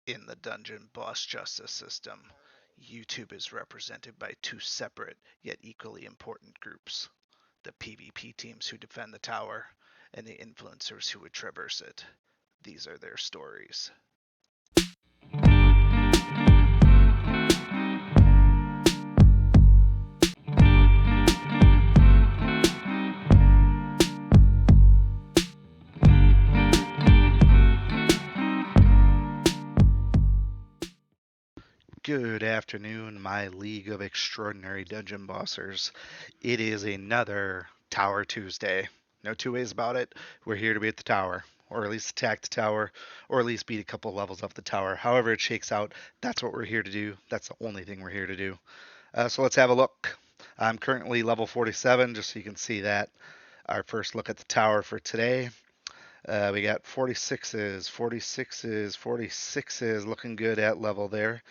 In the dungeon boss justice system, YouTube is represented by two separate yet equally important groups: the PvP teams who defend the tower, and the influencers who would traverse it. These are their stories. Good afternoon, my League of Extraordinary Dungeon Bossers. It is another Tower Tuesday. No two ways about it. We're here to be at the tower, or at least attack the tower, or at least beat a couple levels up the tower. However it shakes out, that's what we're here to do. That's the only thing we're here to do. So let's have a look. I'm currently level 47, just so you can see that. Our first look at the tower for today. We got 46s, 46s, 46s, looking good at level there.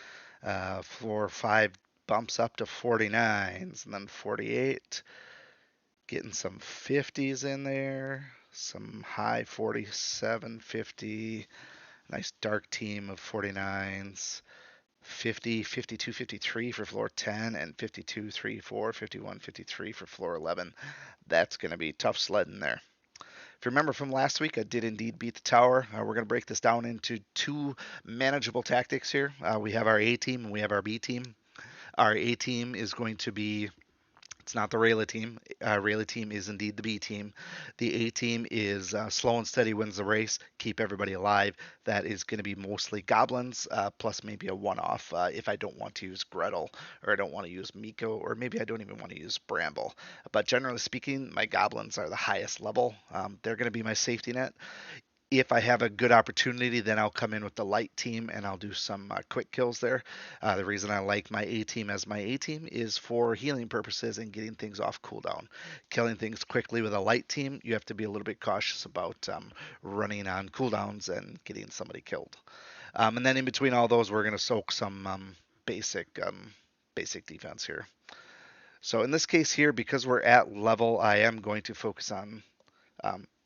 Floor 5 bumps up to 49s, and then 48. Getting some 50s in there, some high 47, 50. Nice dark team of 49s. 50, 52, 53 for floor 10, and 52, 3, 4, 51, 53 for floor 11. That's going to be tough sledding there. If you remember from last week, I did indeed beat the tower. We're going to break this down into two manageable tactics here. We have our A team and we have our B team. Our A team is going to be, it's not the Rayla team. Rayla team is indeed the B team. The A team is slow and steady wins the race, keep everybody alive. That is going to be mostly goblins, plus maybe a one-off if I don't want to use Gretel, or I don't want to use Miko, or maybe I don't even want to use Bramble. But generally speaking, my goblins are the highest level. They're going to be my safety net. If I have a good opportunity, then I'll come in with the light team and I'll do some quick kills there. The reason I like my A team as my A team is for healing purposes and getting things off cooldown. Killing things quickly with a light team, you have to be a little bit cautious about running on cooldowns and getting somebody killed. And then in between all those, we're going to soak some basic defense here. So in this case here, because we're at level, I am going to focus on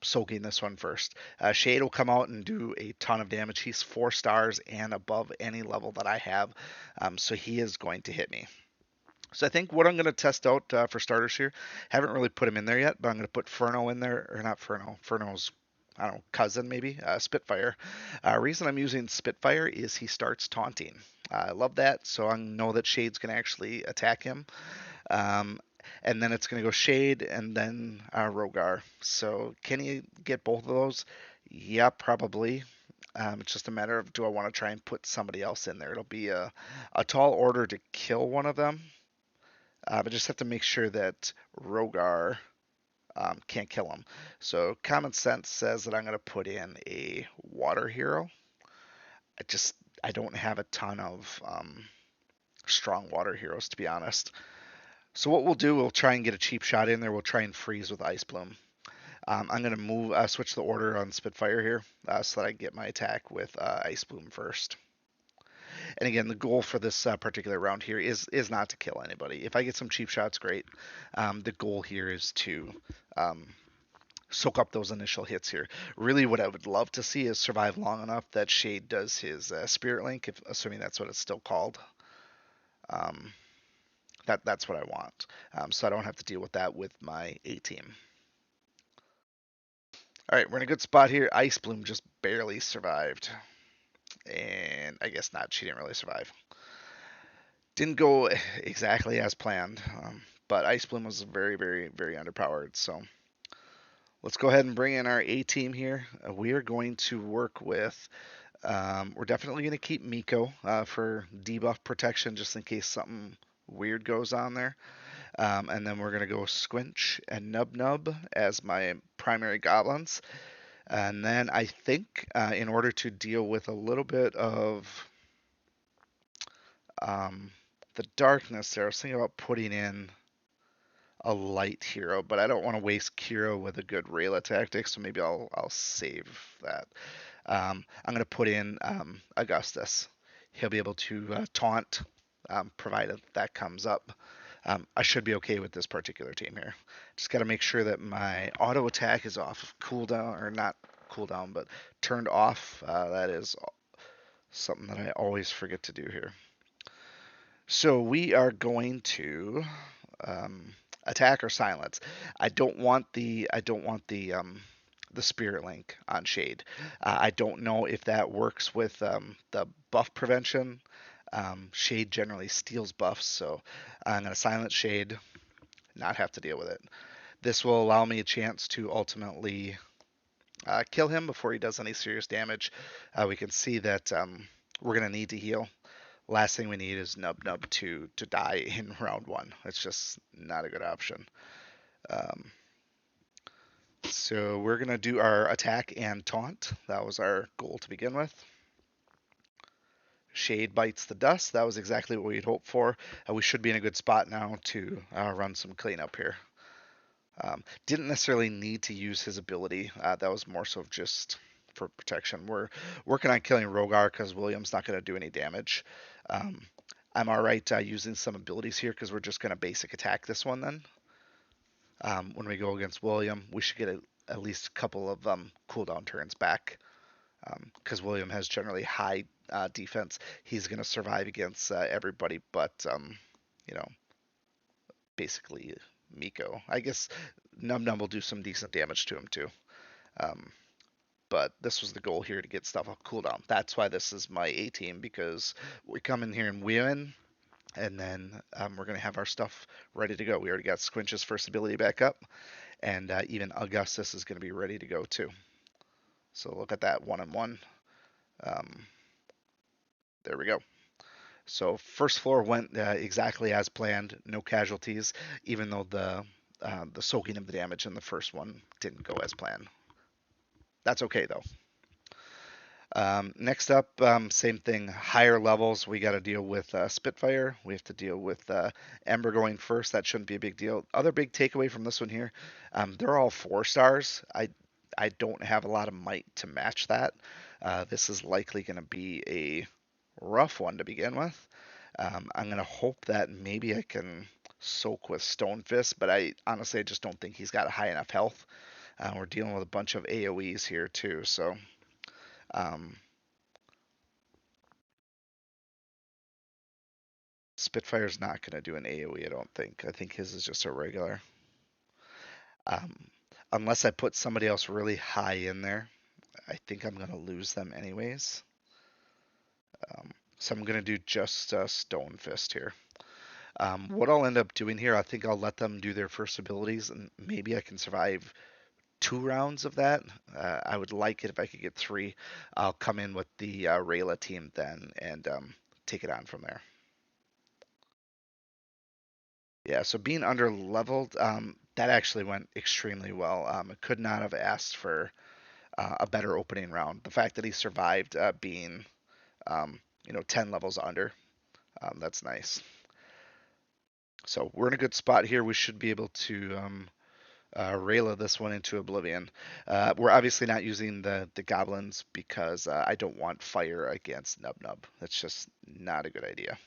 soaking this one first. Shade will come out and do a ton of damage. He's 4 stars and above any level that I have, so he is going to hit me. So I think what I'm going to test out for starters here, haven't really put him in there yet, but I'm going to put Furno in there, or not Furno, Furno's, I don't know, cousin maybe, Spitfire. Reason I'm using Spitfire is he starts taunting. I love that, so I know that Shade's going to actually attack him. Um, and then it's going to go Shade and then Rogar. So can you get both of those? Yeah, probably. It's just a matter of, do I want to try and put somebody else in there? It'll be a tall order to kill one of them. But just have to make sure that Rogar can't kill him. So common sense says that I'm going to put in a water hero. I just I don't have a ton of strong water heroes, to be honest. So what we'll do, we'll try and get a cheap shot in there. We'll try and freeze with Ice Bloom. I'm going to switch the order on Spitfire here so that I get my attack with Ice Bloom first. And again, the goal for this particular round here is not to kill anybody. If I get some cheap shots, great. The goal here is to soak up those initial hits here. Really, what I would love to see is survive long enough that Shade does his Spirit Link, assuming that's what it's still called. Um, that's what I want. So I don't have to deal with that with my A team. All right, we're in a good spot here. Ice Bloom just barely survived. And I guess not. She didn't really survive. Didn't go exactly as planned. But Ice Bloom was very, very, very underpowered. So let's go ahead and bring in our A team here. We are going to work with. We're definitely going to keep Miko for debuff protection just in case something weird goes on there. And then we're going to go Squinch and Nub Nub as my primary goblins. And then I think in order to deal with a little bit of the darkness there, I was thinking about putting in a light hero, but I don't want to waste Kira with a good Rayla tactic, so maybe I'll save that. I'm going to put in Augustus. He'll be able to taunt, provided that comes up. I should be okay with this particular team here. Just got to make sure that my auto attack is off of cooldown, or not cooldown, but turned off. That is Something that I always forget to do here. So we are going to attack or silence. I don't want the spirit link on Shade. I don't know if that works with the buff prevention. Shade generally steals buffs, so I'm going to silence Shade, not have to deal with it. This will allow me a chance to ultimately kill him before he does any serious damage. We can see that we're going to need to heal. Last thing we need is Nub Nub to die in round one. It's just not a good option. Um, so we're gonna do our attack and taunt. That was our goal to begin with. Shade bites the dust. That was exactly what we'd hoped for. We should be in a good spot now to run some cleanup here. Didn't necessarily need to use his ability. That was more so just for protection. We're working on killing Rogar because William's not going to do any damage. Um, I'm alright using some abilities here because we're just going to basic attack this one then. When we go against William, we should get at least a couple of cooldown turns back because William has generally high defense. He's going to survive against everybody but, you know, basically Miko. I guess Num Num will do some decent damage to him too. Um, but this was the goal here to get stuff on cooldown. That's why this is my A team because we come in here and win, and then we're going to have our stuff ready to go. We already got Squinch's first ability back up, and even Augustus is going to be ready to go too. So look at that 1-1. Um, there we go. So first floor went exactly as planned, no casualties, even though the soaking of the damage in the first one didn't go as planned. That's okay though. Next up, same thing, higher levels. We got to deal with Spitfire. We have to deal with Ember going first. That shouldn't be a big deal. Other big takeaway from this one here, they're all 4 stars. I don't have a lot of might to match that. This is likely going to be a rough one to begin with. I'm going to hope that maybe I can soak with Stone Fist, but I honestly I just don't think he's got high enough health. We're dealing with a bunch of AoEs here too, so um, Spitfire's not going to do an AoE, I don't think. I think his is just a regular. Um, Unless I put somebody else really high in there, I think I'm going to lose them anyways. So I'm going to do just Stone Fist here. What I'll end up doing here, I think I'll let them do their first abilities, and maybe I can survive 2 rounds of that. I would like it if I could get 3. I'll come in with the Rayla team then and take it on from there. Yeah, so being under leveled, that actually went extremely well. I could not have asked for a better opening round. The fact that he survived being, 10 levels under, that's nice. So we're in a good spot here. We should be able to Rayla this one into Oblivion. We're obviously not using the goblins because I don't want fire against Nub Nub. That's just not a good idea.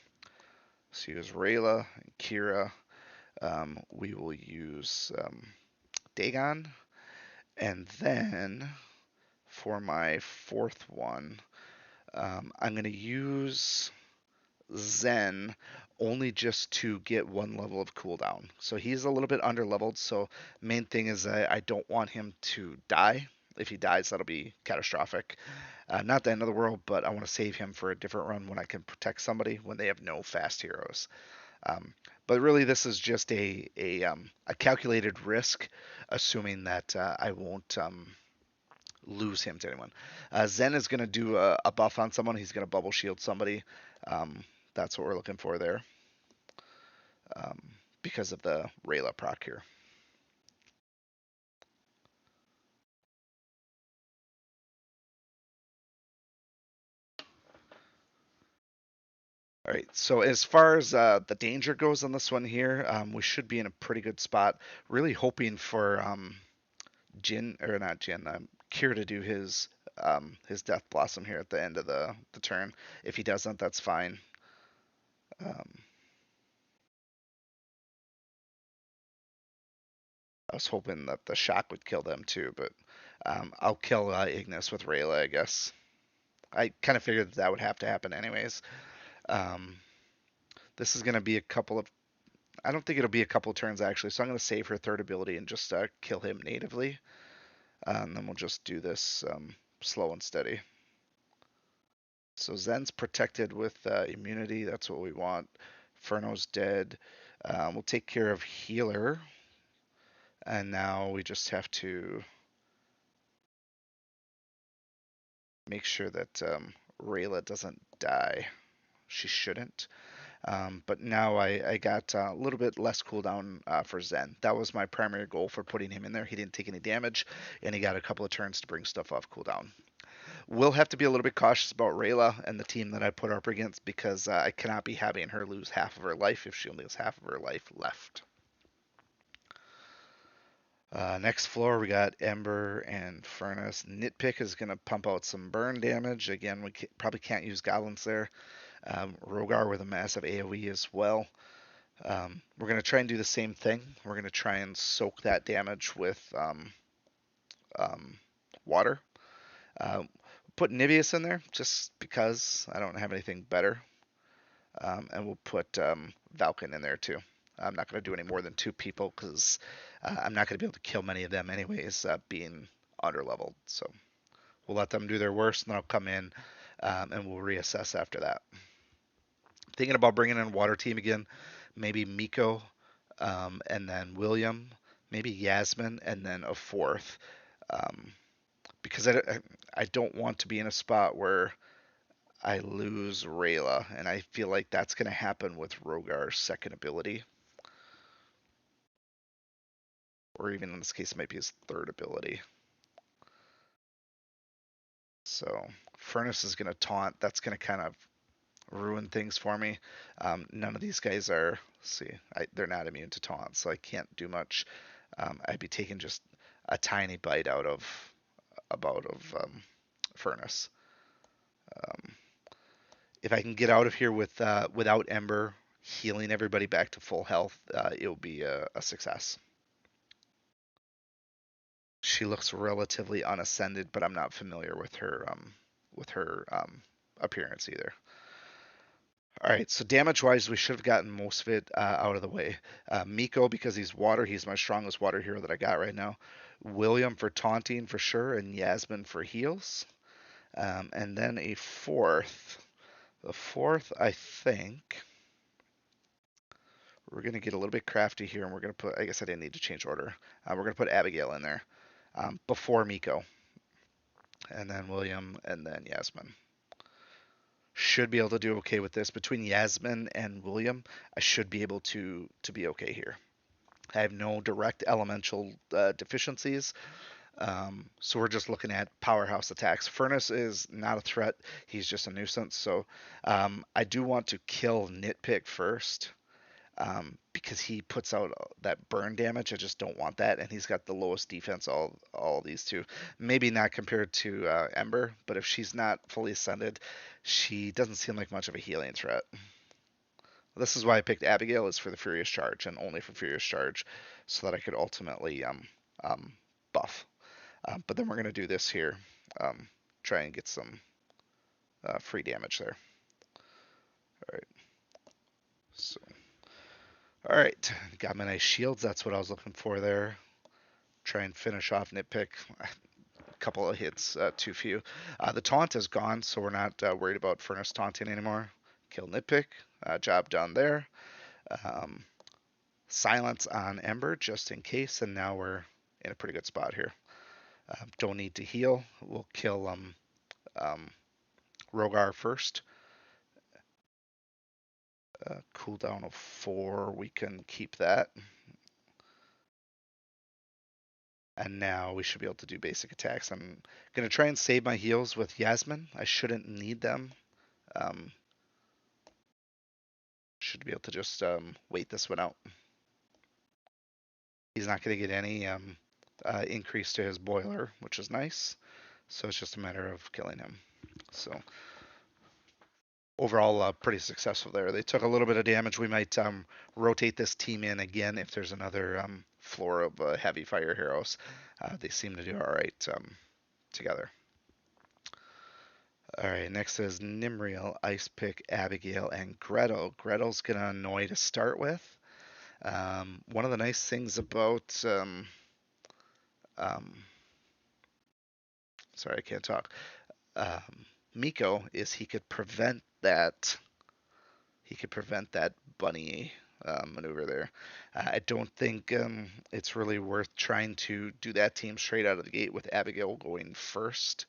So use Rayla and Kira. We will use Dagon. And then for my fourth one, I'm going to use Zen only just to get 1 level of cooldown. So he's a little bit under leveled. So main thing is I don't want him to die. If he dies, that'll be catastrophic. Not the end of the world, but I want to save him for a different run when I can protect somebody when they have no fast heroes. Um, but really, this is just a calculated risk, assuming that I won't lose him to anyone. Zen is going to do a buff on someone. He's going to bubble shield somebody. Um, that's what we're looking for there um, because of the Rayla proc here. All right, so as far as the danger goes on this one here, we should be in a pretty good spot. Really hoping for Jin, or not Jin, Kira to do his Death Blossom here at the end of the turn. If he doesn't, that's fine. Um, I was hoping that the shock would kill them too, but I'll kill Ignis with Rayla, I guess. I kind of figured that would have to happen anyways. Um, this is going to be a couple of. I don't think it'll be a couple of turns actually, so I'm going to save her third ability and just kill him natively. And then we'll just do this slow and steady. So Zen's protected with immunity. That's what we want. Furno's dead. We'll take care of healer. And now we just have to make sure that Rayla doesn't die. She shouldn't. But now I got a little bit less cooldown for Zen. That was my primary goal for putting him in there. He didn't take any damage, and he got a couple of turns to bring stuff off cooldown. We'll have to be a little bit cautious about Rayla and the team that I put her up against because I cannot be having her lose half of her life if she only has half of her life left. Next floor, we got Ember and Furnace. Nitpick is going to pump out some burn damage. Again, we probably can't use goblins there. Rogar with a massive AoE as well. We're going to try and do the same thing. We're going to try and soak that damage with um, water. Uh, put Niveus in there just because I don't have anything better. And we'll put Valken in there too. I'm not going to do any more than two people because I'm not going to be able to kill many of them anyways, being under leveled. So we'll let them do their worst, and then I'll come in and we'll reassess after that. Thinking about bringing in water team again, maybe Miko, and then William, maybe Yasmin, and then a fourth. Um, because I don't want to be in a spot where I lose Rayla, and I feel like that's going to happen with Rogar's second ability, or even in this case, it might be his third ability. So Furnace is going to taunt. That's going to kind of ruin things for me. None of these guys are. See, they're not immune to taunt, so I can't do much. I'd be taking just a tiny bite out of Furnace. Um, if I can get out of here with without Ember healing everybody back to full health, it'll be a success. She looks relatively unascended, but I'm not familiar with her appearance either. All right, so damage-wise, we should have gotten most of it out of the way. Miko, because he's water, he's my strongest water hero that I got right now. William for taunting for sure, and Yasmin for heals. And then a fourth. The fourth, I think, we're going to get a little bit crafty here, and we're going to put, I guess I didn't need to change order. We're going to put Abigail in there before Miko, and then William, and then Yasmin. Should be able to do okay with this. Between Yasmin and William, I should be able to be okay here. I have no direct elemental deficiencies, so we're just looking at powerhouse attacks. Furnace is not a threat; he's just a nuisance. So I do want to kill Nitpick first because he puts out that burn damage. I just don't want that, and he's got the lowest defense all these two. Maybe not compared to Ember, but if she's not fully ascended, she doesn't seem like much of a healing threat. This is why I picked Abigail is for the Furious Charge and only for Furious Charge, so that I could ultimately buff. But then we're gonna do this here, um, try and get some free damage there. All right. So, all right, got my nice shields. That's what I was looking for there. Try and finish off Nitpick. A couple of hits, too few. The taunt is gone, so we're not worried about Furnace taunting anymore. Kill Nitpick. Job done there. Um, silence on Ember just in case, and now we're in a pretty good spot here. Don't need to heal. We'll kill um, Rogar first. Cooldown of 4. We can keep that. And now we should be able to do basic attacks. I'm going to try and save my heals with Yasmin. I shouldn't need them. Um, should be able to just wait this one out. He's not going to get any increase to his boiler, which is nice. So it's just a matter of killing him. So overall, pretty successful there. They took a little bit of damage. We might rotate this team in again if there's another floor of heavy fire heroes. They seem to do all right together. All All right, next is Nimriel, Ice Pick, Abigail, and Gretel. Gretel's gonna annoy to start with. One of the nice things about um, sorry, I can't talk. Miko is he could prevent that bunny maneuver there. I don't think it's really worth trying to do that team straight out of the gate with Abigail going first.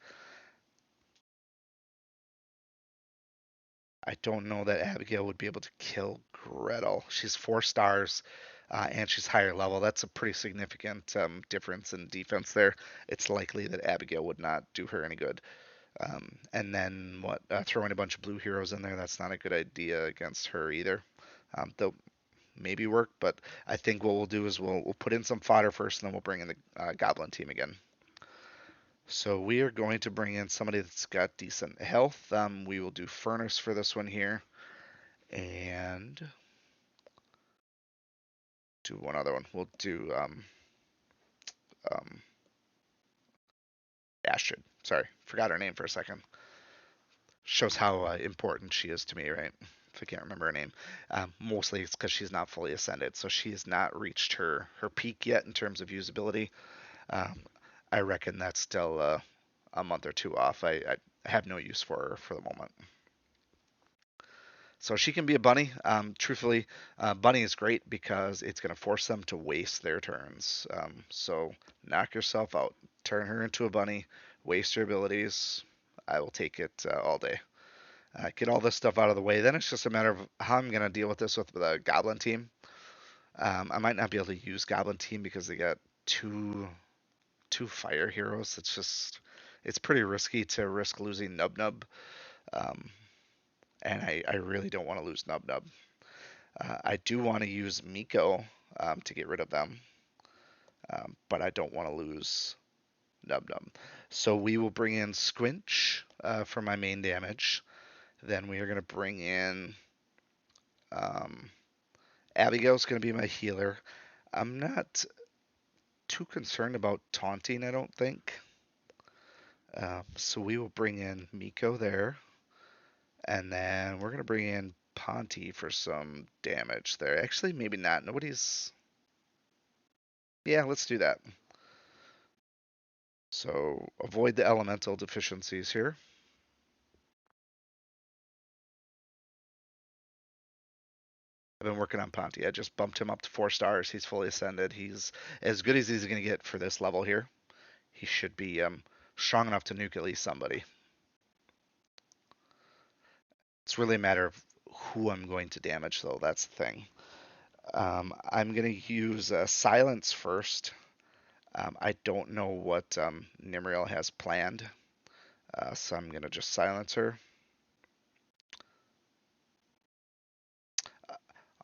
I don't know that Abigail would be able to kill Gretel. She's 4 stars and she's higher level. That's a pretty significant difference in defense there. It's likely that Abigail would not do her any good. And then what? Throwing a bunch of blue heroes in there, that's not a good idea against her either. They'll maybe work, but I think what we'll do is we'll put in some fodder first, and then we'll bring in the Goblin team again. So we are going to bring in somebody that's got decent health. We will do Furnace for this one here, and do one other one. We'll do um, Astrid. Sorry, forgot her name for a second. Shows how important she is to me, right? If I can't remember her name. Mostly it's because she's not fully ascended, so she has not reached her peak yet in terms of usability. Um, I reckon that's still a month or two off. I have no use for her for the moment. So she can be a bunny. Truthfully, bunny is great because it's going to force them to waste their turns. So knock yourself out. Turn her into a bunny. Waste her abilities. I will take it all day. Get all this stuff out of the way. Then it's just a matter of how I'm going to deal with this with the Goblin team. I might not be able to use Goblin team because they got two fire heroes. It's pretty risky to risk losing Nub Nub. Um, and I really don't want to lose Nub Nub. I do want to use Miko to get rid of them, but I don't want to lose Nub Nub. So we will bring in Squinch for my main damage. Then we are going to bring in um, Abigail's going to be my healer. I'm not too concerned about taunting, I don't think. So we will bring in Miko there. And then we're going to bring in Ponty for some damage there. Actually, maybe not. Nobody's. Yeah, let's do that. So avoid the elemental deficiencies here. I've been working on Ponty. I just bumped him up to 4 stars. He's fully ascended. He's as good as he's going to get for this level here. He should be strong enough to nuke at least somebody. It's really a matter of who I'm going to damage, though. That's the thing. I'm going to use Silence first. I don't know what Nimriel has planned, so I'm going to just silence her.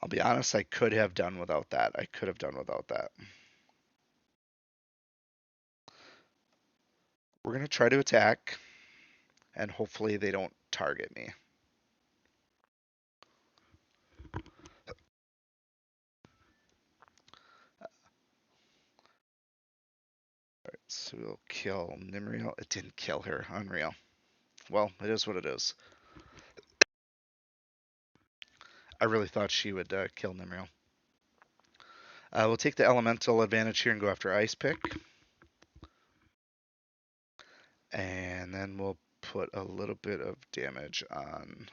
I'll be honest, I could have done without that. I could have done without that. We're going to try to attack, and hopefully they don't target me. Alright, so we'll kill Nimriel. It didn't kill her. Unreal. Well, it is what it is. I really thought she would kill Nimriel. We'll take the elemental advantage here and go after Ice Pick. And then we'll put a little bit of damage on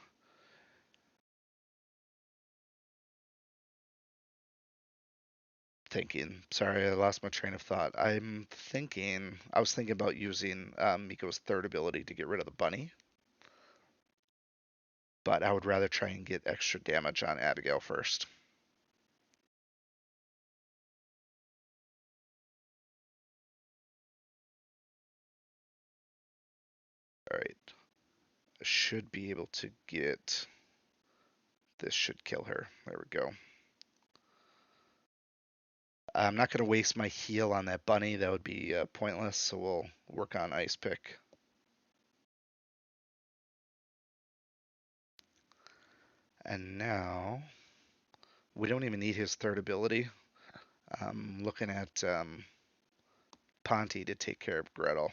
thinking. Sorry, I lost my train of thought. I was thinking about using Miko's third ability to get rid of the bunny, but I would rather try and get extra damage on Abigail first. All right, I should be able to get. This should kill her. There we go. I'm not going to waste my heal on that bunny. That would be pointless. So we'll work on Ice Pick. And now we don't even need his third ability. I'm looking at Ponty to take care of Gretel.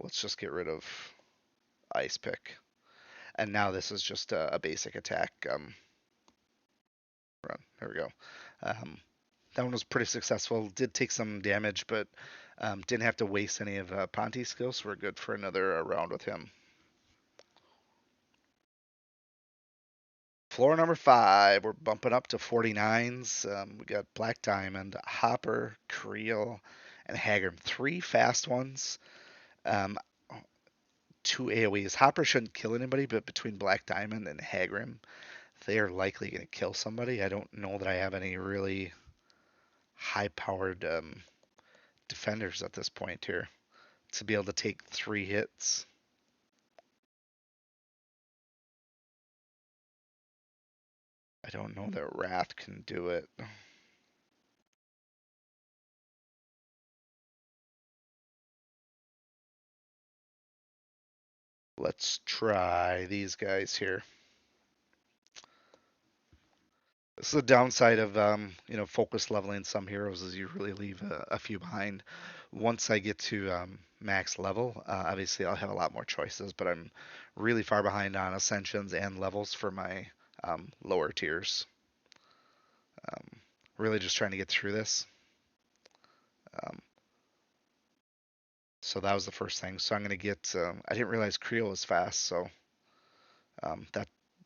Let's just get rid of Ice Pick. And now this is just a basic attack run. There we go. Um, that one was pretty successful. Did take some damage, but didn't have to waste any of Ponte's skills, so we're good for another round with him. Floor number 5, we're bumping up to 49s. We got Black Diamond, Hopper, Creel, and Haggard. 3 fast ones. Um, 2 AoEs. Hopper shouldn't kill anybody, but between Black Diamond and Hagrim, they are likely going to kill somebody. I don't know that I have any really high-powered defenders at this point here to be able to take 3 hits. I don't know that Wrath can do it. Let's try these guys here. This is the downside of focus leveling some heroes is you really leave a few behind. Once I get to max level, obviously I'll have a lot more choices, but I'm really far behind on ascensions and levels for my lower tiers. Really just trying to get through this. Um, so that was the first thing. So I'm going to get. I didn't realize Creel was fast, so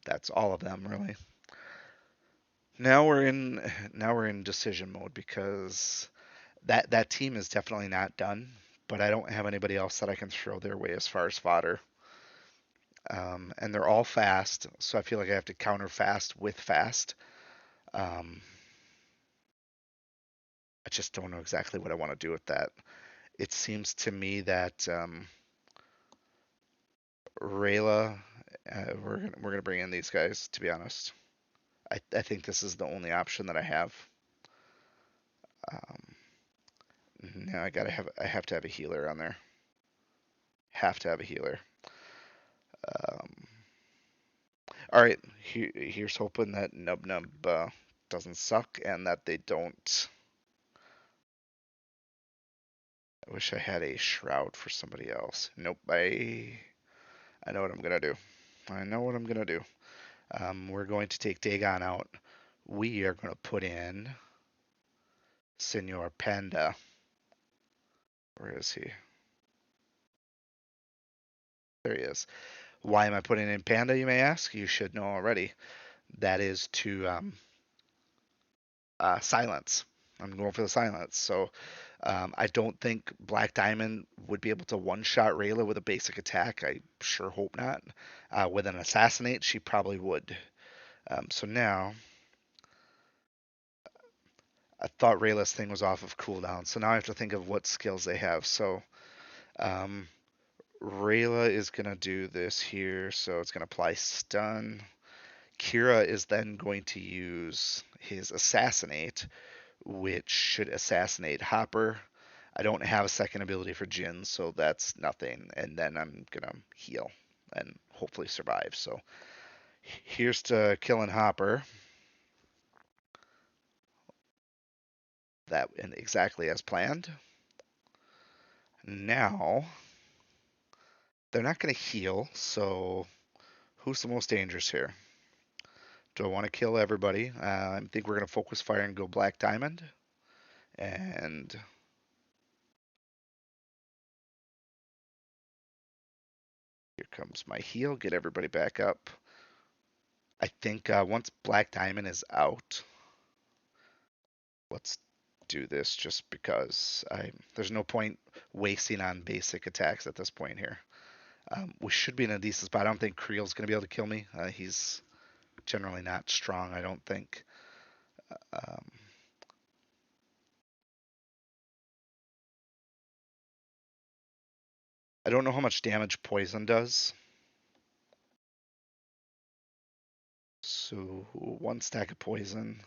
that's all of them really. Now we're in decision mode because that team is definitely not done, but I don't have anybody else that I can throw their way as far as fodder. And they're all fast, so I feel like I have to counter fast with fast. Um, I just don't know exactly what I want to do with that. It seems to me that Rayla, we're gonna bring in these guys. To be honest, I think this is the only option that I have. Um, now I have to have a healer on there. Have to have a healer. Um, all right, here's hoping that Nub Nub doesn't suck and that they don't. I wish I had a shroud for somebody else. Nope, I know what I'm gonna do. I know what I'm gonna do. We're going to take Dagon out. We are gonna put in Senor Panda. Where is he? There he is. Why am I putting in Panda, you may ask? You should know already. That is to silence. I'm going for the silence. So I don't think Black Diamond would be able to one-shot Rayla with a basic attack. I sure hope not. With an assassinate, she probably would. So now, I thought Rayla's thing was off of cooldown. So now I have to think of what skills they have. So um, Rayla is going to do this here. So it's going to apply stun. Kira is then going to use his assassinate, which should assassinate Hopper. I don't have a second ability for Jin, so that's nothing. And then I'm gonna heal and hopefully survive. So here's to killing Hopper. That went exactly as planned. Now they're not gonna heal, so who's the most dangerous here? Do I want to kill everybody? I think we're gonna focus fire and go Black Diamond. And here comes my heal. Get everybody back up. I think once Black Diamond is out, let's do this just because there's no point wasting on basic attacks at this point here. We should be in a decent spot. I don't think Creel's going to be able to kill me. He's generally not strong, I don't think. Um, I don't know how much damage poison does. So 1 stack of poison,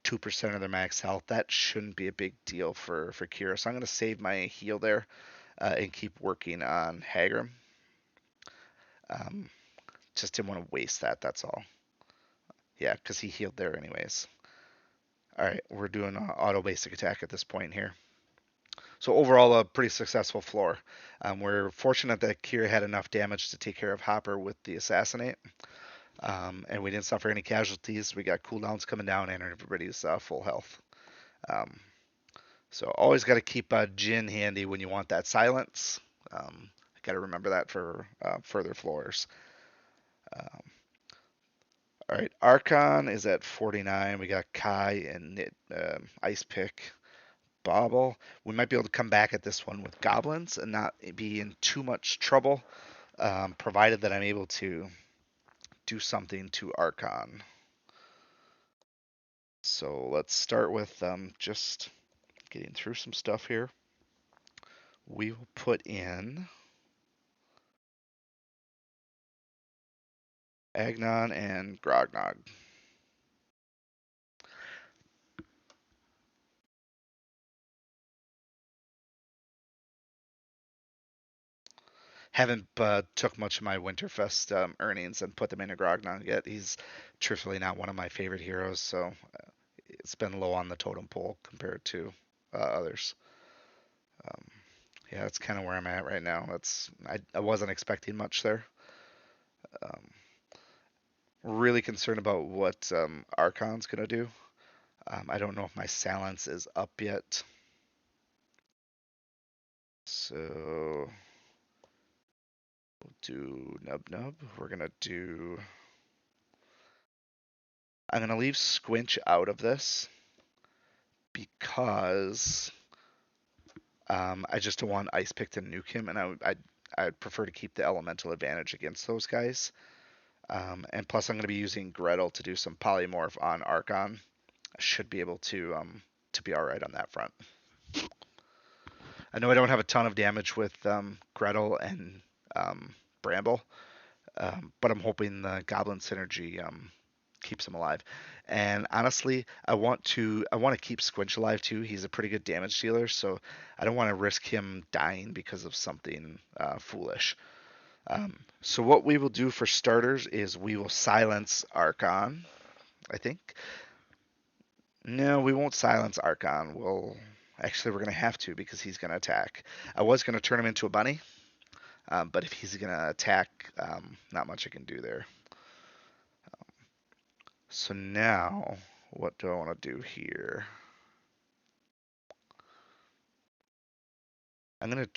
2% of their max health. That shouldn't be a big deal for Kira. So I'm going to save my heal there and keep working on Haggrim. Um, just didn't want to waste that. That's all. Yeah, because he healed there anyways. All right, we're doing auto basic attack at this point here. So overall, a pretty successful floor. We're fortunate that Kira had enough damage to take care of Hopper with the assassinate, and we didn't suffer any casualties. We got cooldowns coming down, and everybody's full health. Um, so always got to keep Jin handy when you want that silence. Got to remember that for further floors. Um, all right, Archon is at 49. We got Kai and Ice Pick. Bobble. We might be able to come back at this one with goblins and not be in too much trouble, provided that I'm able to do something to Archon. So let's start with just getting through some stuff here. We will put in Agnon and Grognog. Haven't took much of my Winterfest earnings and put them into Grognog yet. He's truthfully not one of my favorite heroes, so it's been low on the totem pole compared to others. Um, yeah, that's kind of where I'm at right now. I wasn't expecting much there. Um, really concerned about what Archon's gonna do. I don't know if my silence is up yet. So we'll do Nub Nub. We're gonna do. I'm gonna leave Squinch out of this because I just don't want Ice Pick to nuke him, and I'd prefer to keep the elemental advantage against those guys. And plus, I'm going to be using Gretel to do some polymorph on Archon. I should be able to be all right on that front. I know I don't have a ton of damage with Gretel and Bramble, but I'm hoping the Goblin synergy keeps him alive. And honestly, I want to keep Squinch alive too. He's a pretty good damage dealer, so I don't want to risk him dying because of something foolish. So what we will do for starters is we will silence Archon, I think. No, we won't silence Archon. We're gonna have to because he's gonna attack. I was gonna turn him into a bunny, but if he's gonna attack, not much I can do there. So now, what do I want to do here? I'm gonna.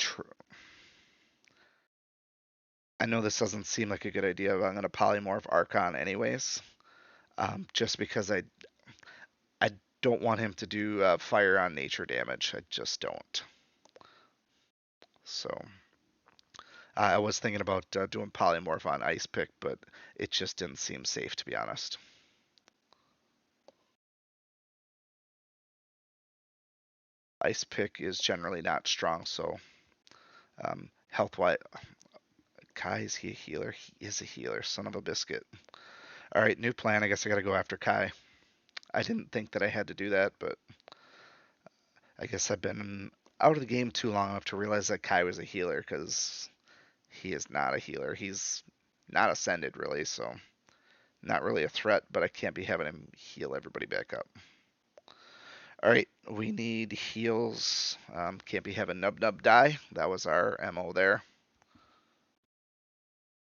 I know this doesn't seem like a good idea, but I'm gonna polymorph Archon anyways, just because I don't want him to do fire on nature damage. I just don't. So I was thinking about doing polymorph on Ice Pick, but it just didn't seem safe to be honest. Ice Pick is generally not strong, so health wise, Kai, is he a healer? He is a healer, son of a biscuit. All right, new plan. I guess I got to go after Kai. I didn't think that I had to do that, but I guess I've been out of the game too long enough to realize that Kai was a healer because he is not a healer. He's not ascended really, so not really a threat, but I can't be having him heal everybody back up. All right, we need heals. Can't be having Nub Nub die. That was our MO there.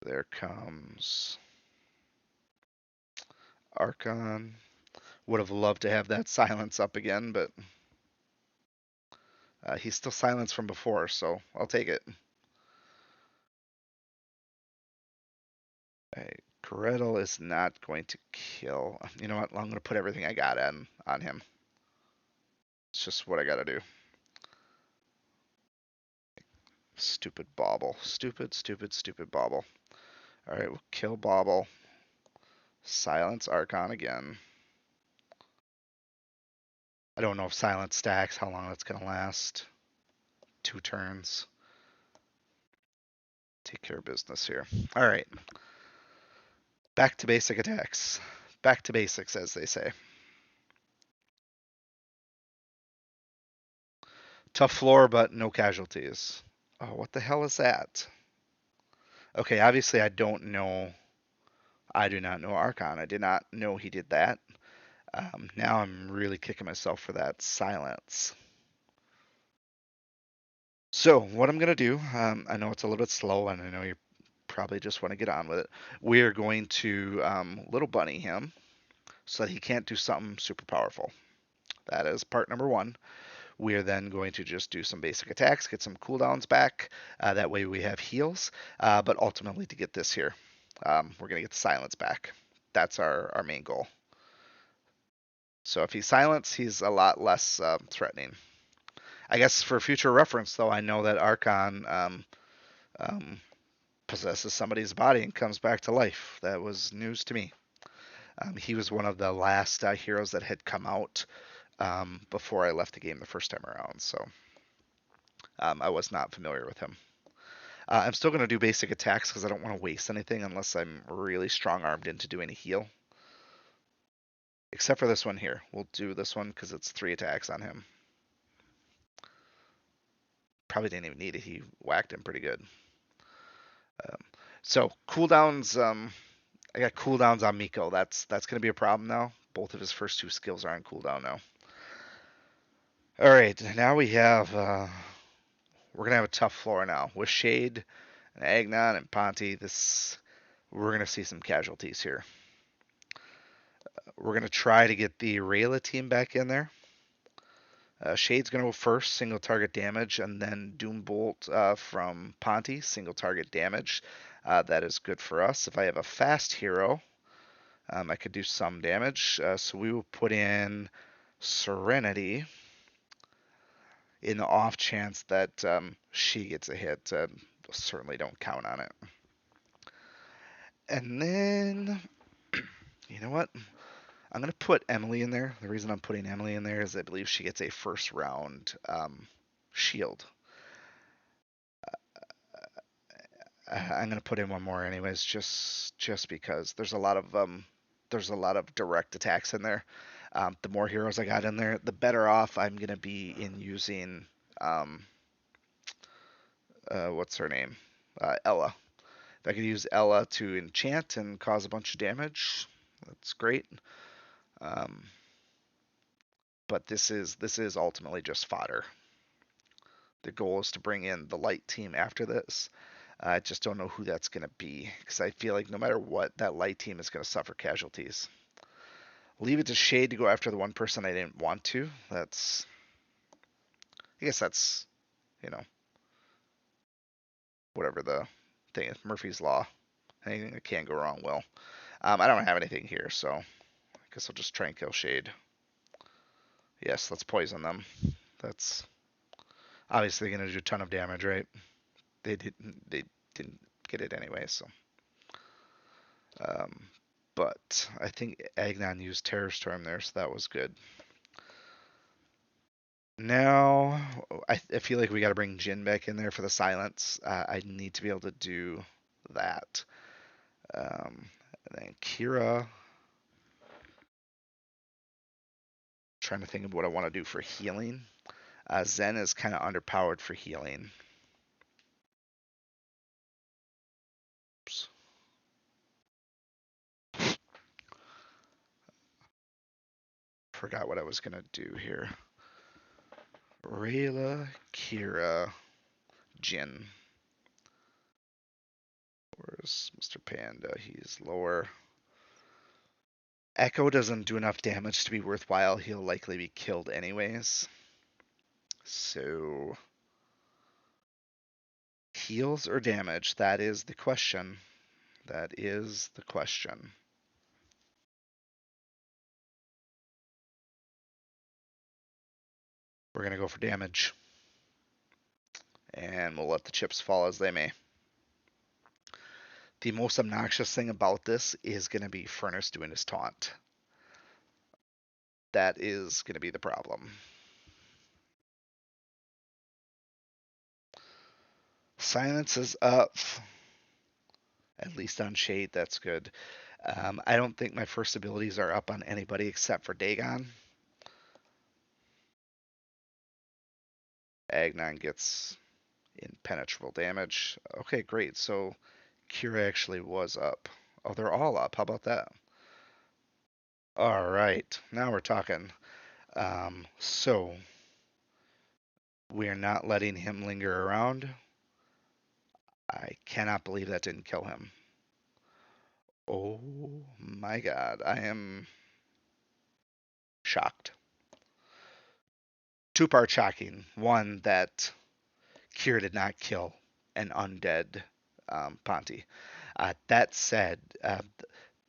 There comes Archon. Would have loved to have that silence up again, but he's still silenced from before, so I'll take it. Right. Gretel is not going to kill. You know what? I'm going to put everything I got on him. It's just what I got to do. Stupid Bauble. Stupid, stupid, stupid Bauble. All right, we'll kill Bauble. Silence Archon again. I don't know if silence stacks, how long that's going to last. 2 turns. Take care of business here. All right. Back to basic attacks. Back to basics, as they say. Tough floor, but no casualties. Oh, what the hell is that? Okay, obviously I don't know. I do not know Archon. I did not know he did that. Now I'm really kicking myself for that silence. So what I'm gonna do, I know it's a little bit slow, and I know you probably just want to get on with it. We are going to little bunny him so that he can't do something super powerful. That is part number one. We are then going to just do some basic attacks, get some cooldowns back. That way we have heals, but ultimately to get this here, we're going to get the silence back. That's our main goal. So if he's silenced, he's a lot less threatening. I guess for future reference, though, I know that Archon um, possesses somebody's body and comes back to life. That was news to me. He was one of the last heroes that had come out before I left the game the first time around, so I was not familiar with him. I'm still going to do basic attacks because I don't want to waste anything unless I'm really strong armed into doing a heal. Except for this one here. We'll do this one because it's 3 attacks on him. Probably didn't even need it. He whacked him pretty good. Um, so cooldowns. I got cooldowns on Miko. That's going to be a problem now. Both of his first 2 skills are on cooldown now. All right, now we're gonna have a tough floor now with Shade and Agnon and Ponty. This we're gonna see some casualties here. We're gonna try to get the Rayla team back in there. Shade's gonna go first, single target damage, and then Doombolt from Ponty, single target damage. That is good for us. If I have a fast hero, I could do some damage. So we will put in Serenity in the off chance that she gets a hit. Certainly don't count on it. And then, you know what? I'm going to put Emily in there. The reason I'm putting Emily in there is I believe she gets a first round shield. I'm going to put in one more anyways, just because there's a lot of direct attacks in there. The more heroes I got in there, the better off I'm going to be in using um, what's her name, Ella. If I could use Ella to enchant and cause a bunch of damage, that's great. Um, but this is ultimately just fodder. The goal is to bring in the light team after this. I just don't know who that's going to be because I feel like no matter what, that light team is going to suffer casualties. Leave it to Shade to go after the one person I didn't want to. I guess that's, you know, whatever the thing is. Murphy's Law. Anything that can go wrong will. I don't have anything here, so I guess I'll just try and kill Shade. Yes, let's poison them. That's obviously going to do a ton of damage, right? They didn't get it anyway, so. Um, but I think Agnon used Terror Storm there, so that was good. Now, I feel like we got to bring Jin back in there for the silence. I need to be able to do that. And then Kira, trying to think of what I want to do for healing. Zen is kind of underpowered for healing. Oops. Forgot what I was going to do here. Rayla, Kira, Jin. Where's Mr. Panda? He's lower. Echo doesn't do enough damage to be worthwhile. He'll likely be killed anyways. So, heals or damage? That is the question. That is the question. We're going to go for damage. And we'll let the chips fall as they may. The most obnoxious thing about this is going to be Furnace doing his taunt. That is going to be the problem. Silence is up. At least on Shade, that's good. I don't think my first abilities are up on anybody except for Dagon. Agnon gets impenetrable damage. Okay, great. So Kira actually was up. Oh, they're all up. How about that? All right. Now we're talking. So We are not letting him linger around. I cannot believe that didn't kill him. Oh my god, I am shocked. Two-part shocking. One, that Kira did not kill an undead Ponti. That said,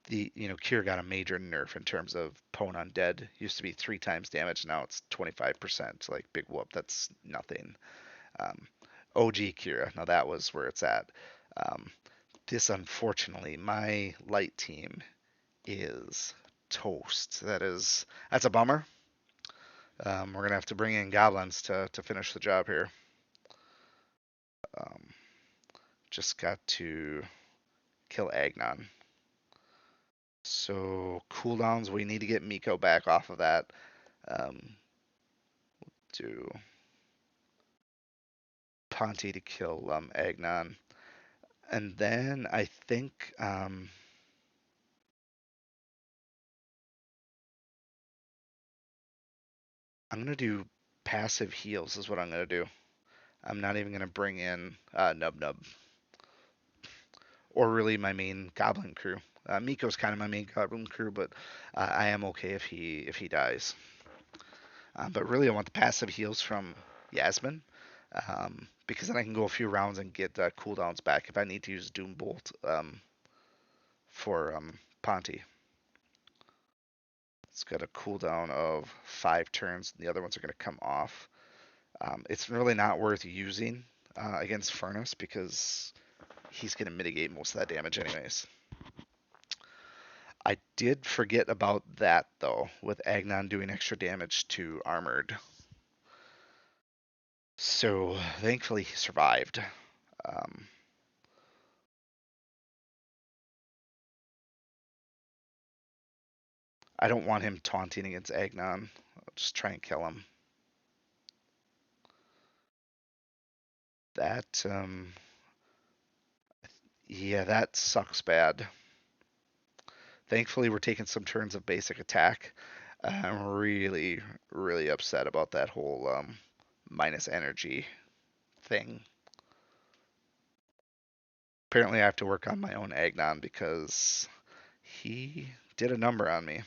the Kira got a major nerf in terms of Pwn undead. Used to be 3 times damage, now it's 25%. Like big whoop, that's nothing. Um, OG Kira, now that was where it's at. Um, this unfortunately, my light team is toast. That's a bummer. We're gonna have to bring in goblins to finish the job here. Um, just got to kill Agnon. So cooldowns, we need to get Miko back off of that. Um, to Ponti to kill Agnon, and then I think I'm gonna do passive heals. Is what I'm gonna do. I'm not even gonna bring in Nub Nub or really my main Goblin crew. Miko's kind of my main Goblin crew, but I am okay if he dies. But really, I want the passive heals from Yasmin, because then I can go a few rounds and get cooldowns back if I need to use Doom Bolt for Ponti. It's got a cooldown of 5 turns. The other ones are going to come off. It's really not worth using against Furnace because he's going to mitigate most of that damage anyways. I did forget about that though, with Agnon doing extra damage to Armored. So thankfully he survived. Um, I don't want him taunting against Agnon. I'll just try and kill him. That, yeah, that sucks bad. Thankfully, we're taking some turns of basic attack. I'm really, really upset about that whole minus energy thing. Apparently, I have to work on my own Agnon because he did a number on me.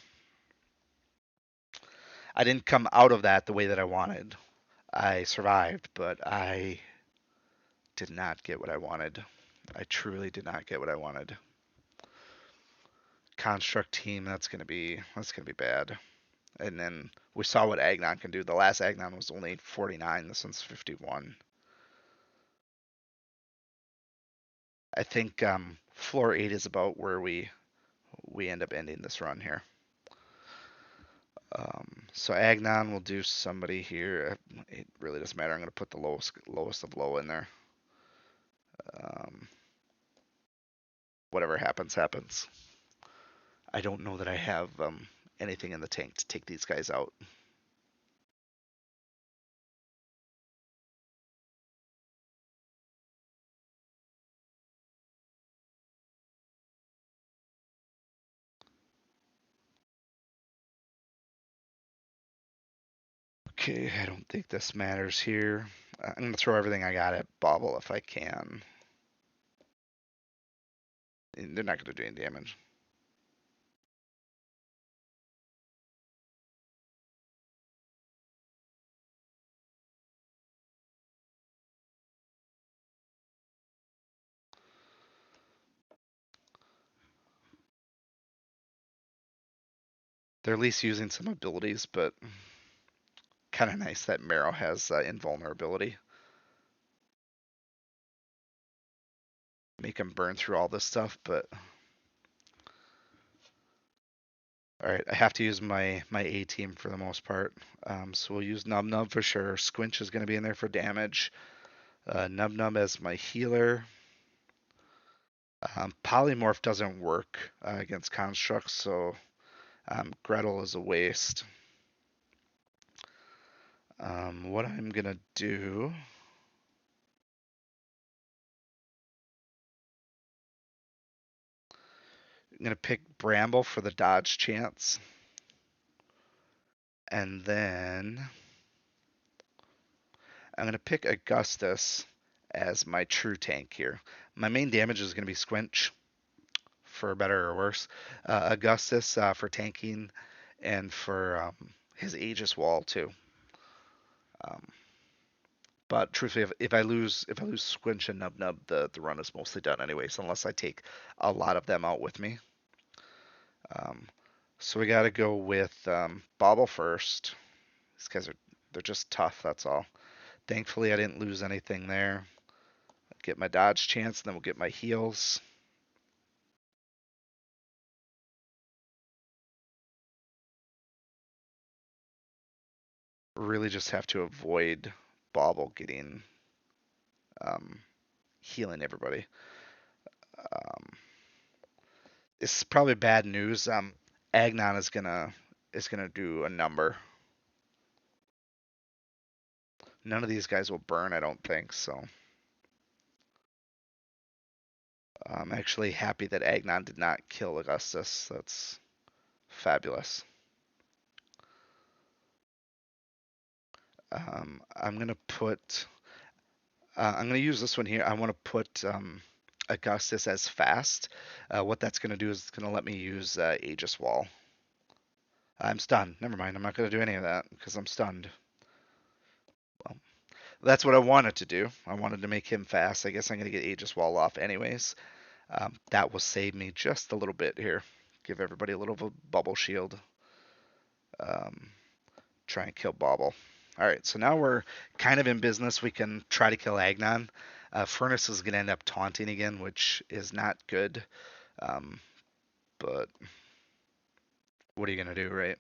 I didn't come out of that the way that I wanted. I survived, but I did not get what I wanted. I truly did not get what I wanted. Construct team, that's gonna be bad. And then we saw what Agnon can do. The last Agnon was only 49. This one's 51. I think floor 8 is about where we end up ending this run here. So Agnon will do somebody here. It really doesn't matter. I'm going to put the lowest of low in there. Um, whatever happens, happens. I don't know that I have anything in the tank to take these guys out. Okay, I don't think this matters here. I'm going to throw everything I got at Bobble if I can. And they're not going to do any damage. They're at least using some abilities, but kind of nice that Marrow has invulnerability. Make him burn through all this stuff, but all right, I have to use my A team for the most part. So we'll use Nub Nub for sure. Squinch is going to be in there for damage. Nub Nub as my healer. Polymorph doesn't work against constructs, so Gretel is a waste. What I'm gonna do? I'm gonna pick Bramble for the dodge chance, and then I'm going to pick Augustus as my true tank here. My main damage is going to be Squinch, for better or worse. Augustus for tanking and for his Aegis Wall too. Um, but truthfully, if I lose Squinch and Nub Nub, the run is mostly done anyways, unless I take a lot of them out with me. Um, so we got to go with Bobble first. These guys they're just tough. That's all. Thankfully, I didn't lose anything there. Get my dodge chance, and then we'll get my heals. Really just have to avoid Bobble getting um, healing everybody. Um, it's probably bad news. Agnon is gonna do a number. None of these guys will burn, I don't think. So I'm actually happy that Agnon did not kill Augustus. That's fabulous. I'm gonna put. I'm gonna use this one here. I want to put Augustus as fast. What that's gonna do is it's gonna let me use Aegis Wall. I'm stunned. Never mind. I'm not gonna do any of that because I'm stunned. Well, that's what I wanted to do. I wanted to make him fast. I guess I'm gonna get Aegis Wall off anyways. That will save me just a little bit here. Give everybody a little of a bubble shield. Um, Try and kill Bobble. All right, so now we're kind of in business. We can try to kill Agnon. Furnace is going to end up taunting again, which is not good. Um, but what are you going to do, right?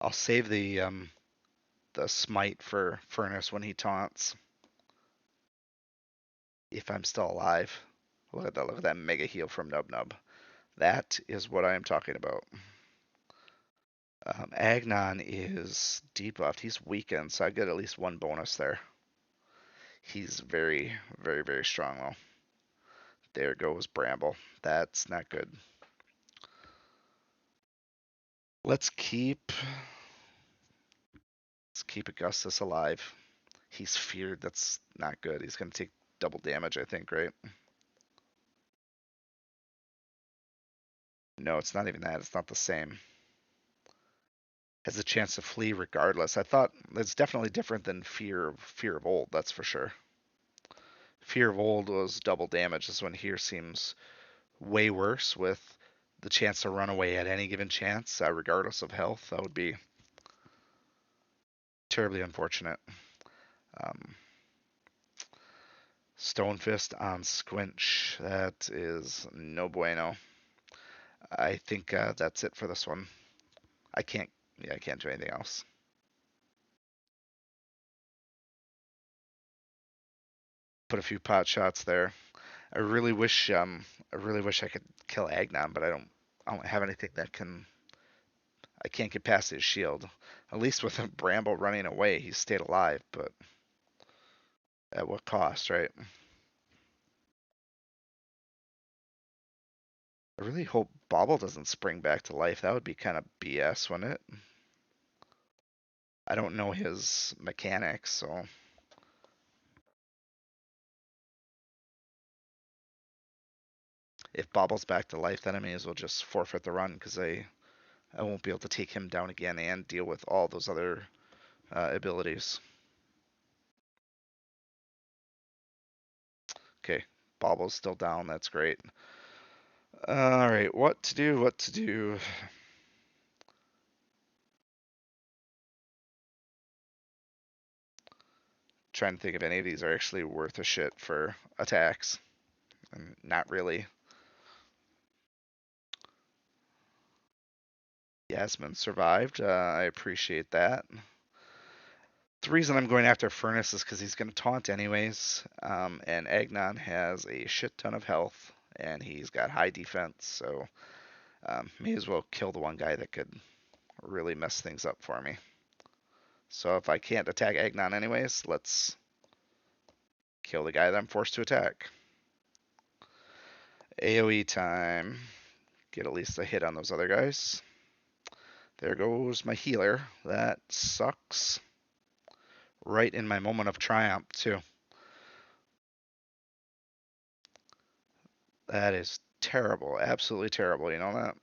I'll save the smite for Furnace when he taunts, if I'm still alive. Look at that mega heal from Nub Nub. That is what I am talking about. Agnon is debuffed. He's weakened, so I get at least one bonus there. He's very, very, very strong though. There goes Bramble. That's not good. Let's keep let's keep Augustus alive. He's feared. That's not good. He's gonna take double damage, I think, right? No, it's not even that. It's not the same. Has a chance to flee regardless. I thought it's definitely different than fear of old, that's for sure. Fear of old was double damage. This one here seems way worse with the chance to run away at any given chance, regardless of health. That would be terribly unfortunate. Um, Stonefist on Squinch. That is no bueno. I think that's it for this one. I can't. Yeah, I can't do anything else. Put a few pot shots there. I really wish. I really wish I could kill Agnon, but I don't. I don't have anything that can. I can't get past his shield. At least with Bramble running away, he stayed alive. But at what cost, right? I really hope Bobble doesn't spring back to life. That would be kind of BS, wouldn't it? I don't know his mechanics, so if Bobble's back to life, then I may as well just forfeit the run because I won't be able to take him down again and deal with all those other abilities. Okay, Bobble's still down. That's great. All right, what to do? What to do? Trying to think if any of these are actually worth a shit for attacks, and not really. Yasmin survived. I appreciate that. The reason I'm going after Furnace is because he's going to taunt anyways, and Agnon has a shit ton of health, and he's got high defense, so may as well kill the one guy that could really mess things up for me. So if I can't attack Agnon anyways, let's kill the guy that I'm forced to attack. AoE time. get at least a hit on those other guys. There goes my healer. That sucks. Right in my moment of triumph, too. That is terrible. Absolutely terrible. You know that?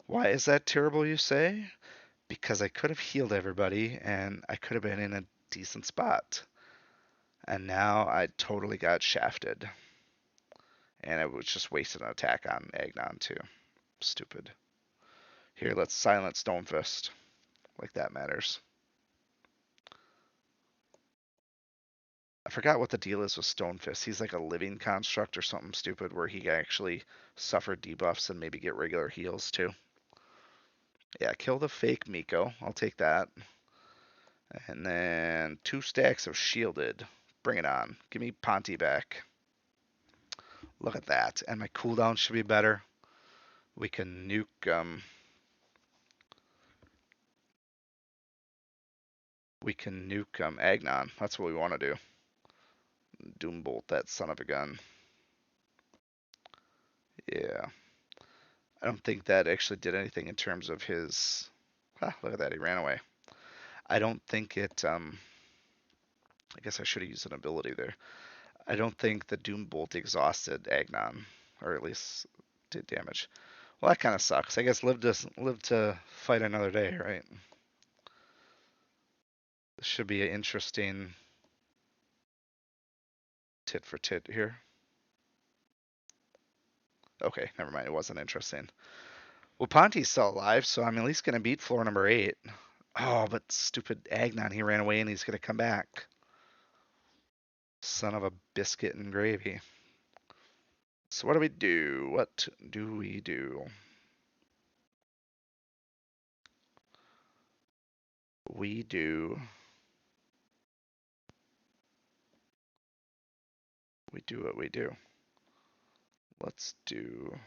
Why is that terrible, you say? Because I could have healed everybody and I could have been in a decent spot. And now I totally got shafted. And I was just wasting an attack on Agnon, too. Stupid. Here, let's silence Stonefist. Like that matters. I forgot what the deal is with Stonefist. He's like a living construct or something stupid where he can actually suffer debuffs and maybe get regular heals too. Yeah, kill the fake Miko. I'll take that. And then 2 stacks of shielded. Bring it on. Give me Ponty back. Look at that. And my cooldown should be better. We can nuke Agnon. That's what we want to do. Doombolt that son of a gun. Yeah. I don't think that actually did anything in terms of his. Ah, look at that, he ran away. I don't think it. I guess I should have used an ability there. I don't think the Doom Bolt exhausted Agnon, or at least did damage. Well, that kind of sucks. I guess live to fight another day, right? This should be an interesting tit for tit here. Okay, never mind. It wasn't interesting. Well, Ponty's still alive, so I'm at least gonna beat floor number 8. Oh, but stupid Agnon, he ran away and he's gonna come back. Son of a biscuit and gravy. So what do we do? What do we do? We do. We do what we do. Let's do.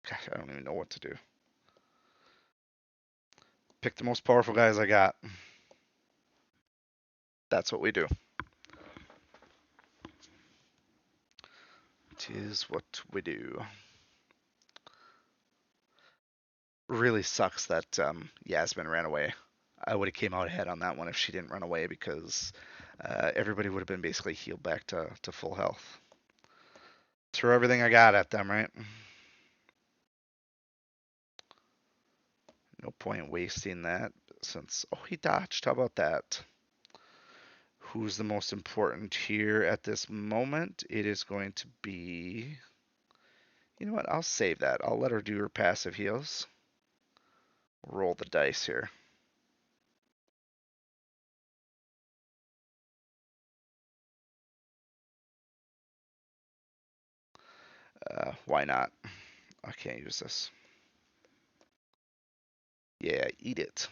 Gosh, I don't even know what to do. Pick the most powerful guys I got. That's what we do. It is what we do. Really sucks that Yasmin ran away. I would have came out ahead on that one if she didn't run away because everybody would have been basically healed back to full health. Throw everything I got at them, right? No point wasting that since. Oh, he dodged. How about that? Who's the most important here at this moment? It is going to be. You know what? I'll save that. I'll let her do her passive heals. Roll the dice here. Why not? I can't use this. Yeah, eat it.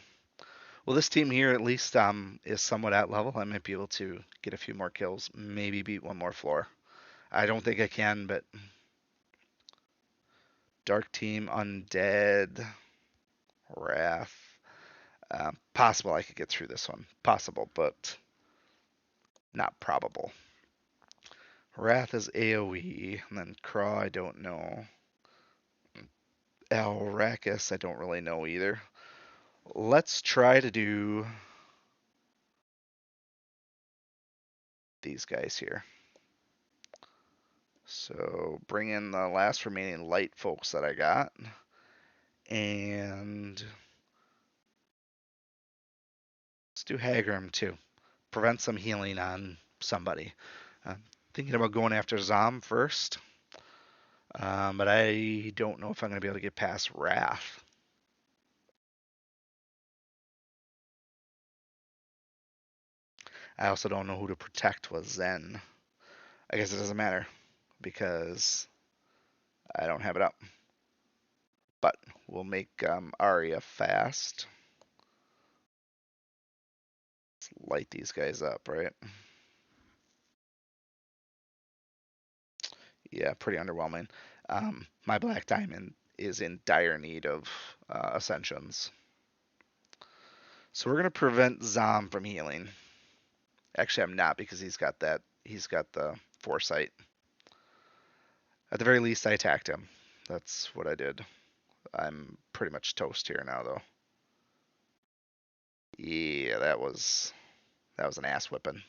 Well, this team here at least is somewhat at level. I might be able to get a few more kills, maybe beat one more floor. I don't think I can, but Dark Team, Undead, Wrath. Possible I could get through this one. Possible, but not probable. Wrath is AoE, and then Craw, I don't know. Elrakis, I don't really know either. Let's try to do these guys here. So bring in the last remaining light folks that I got. And let's do Hagram too. Prevent some healing on somebody. Thinking about going after Zom first. But I don't know if I'm going to be able to get past Wrath. I also don't know who to protect with Zen. I guess it doesn't matter because I don't have it up. But we'll make Arya fast. Let's light these guys up, right? Yeah, pretty underwhelming. My Black Diamond is in dire need of ascensions. So we're gonna prevent Zom from healing. Actually, I'm not because he's got that. He's got the foresight. At the very least, I attacked him. That's what I did. I'm pretty much toast here now, though. Yeah, that was an ass whipping.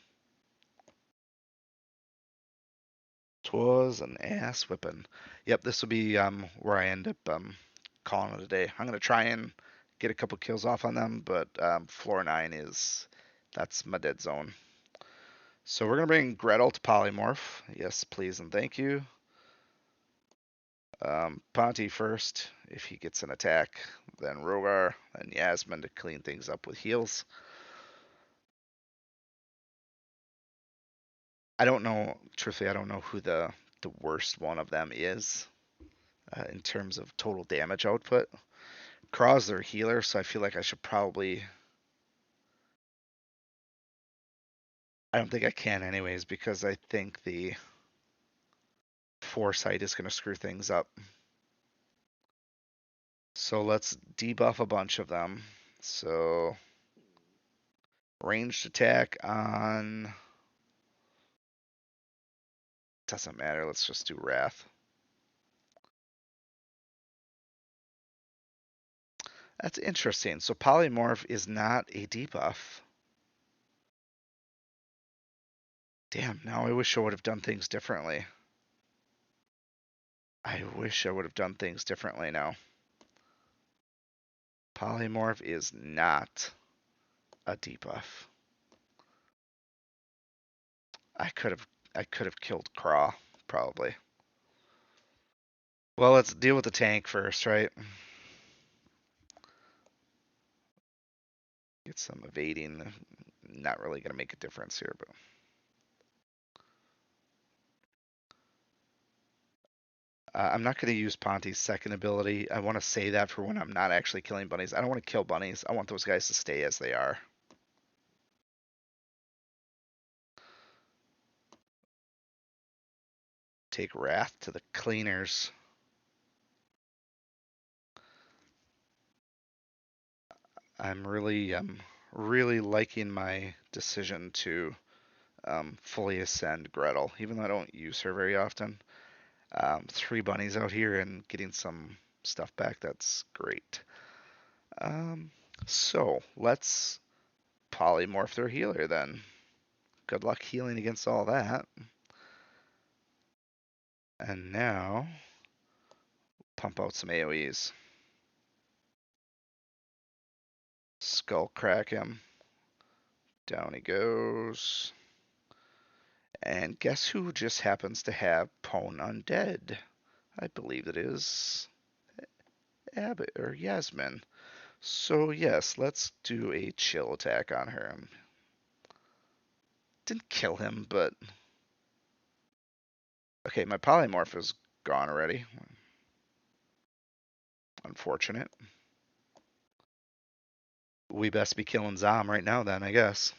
'Twas an ass whipping. Yep, this will be where I end up calling it a day. I'm gonna try and get a couple kills off on them, but floor 9 is that's my dead zone. So we're gonna bring Gretel to polymorph. Yes, please and thank you. Ponty first, if he gets an attack, then Rogar, then Yasmin to clean things up with heals. I don't know, truthfully, I don't know who the worst one of them is in terms of total damage output. Kraw's their healer, so I feel like I should probably. I don't think I can, anyways, because I think the foresight is going to screw things up. So let's debuff a bunch of them. So ranged attack on. Doesn't matter. Let's just do Wrath. That's interesting. So polymorph is not a debuff. Damn, now I wish I would have done things differently. I wish I would have done things differently now. Polymorph is not a debuff. I could have killed Craw, probably. Well, let's deal with the tank first, right? Get some evading. Not really going to make a difference here, but I'm not going to use Ponty's second ability. I want to say that for when I'm not actually killing bunnies. I don't want to kill bunnies. I want those guys to stay as they are. Take Wrath to the cleaners. I'm really liking my decision to fully ascend Gretel, even though I don't use her very often. 3 bunnies out here and getting some stuff back, that's great. So let's polymorph their healer then. Good luck healing against all that. And now, pump out some AoEs. Skull crack him. Down he goes. And guess who just happens to have Pwn Undead? I believe it is Abbott or Yasmin. So yes, let's do a chill attack on her. Didn't kill him, but okay, my polymorph is gone already. Unfortunate. We best be killing Zom right now then, I guess.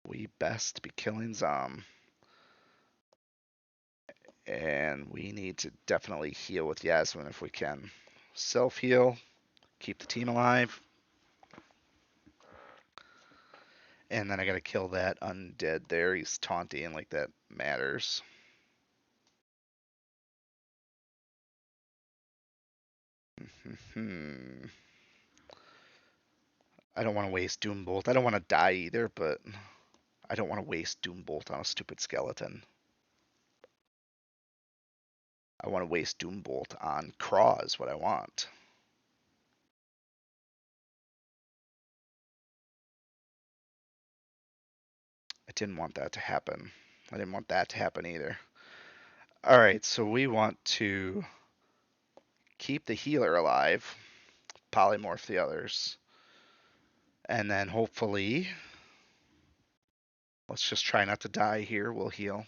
We best be killing Zom. And we need to definitely heal with Yasmin if we can. Self-heal, keep the team alive. And then I gotta kill that undead there. He's taunting like that matters. I don't want to waste Doombolt. I don't want to die either, but I don't want to waste Doombolt on a stupid skeleton. I want to waste Doombolt on Craw is what I want. I didn't want that to happen. I didn't want that to happen either. Alright, so we want to keep the healer alive, polymorph the others, and then hopefully, let's just try not to die here. We'll heal.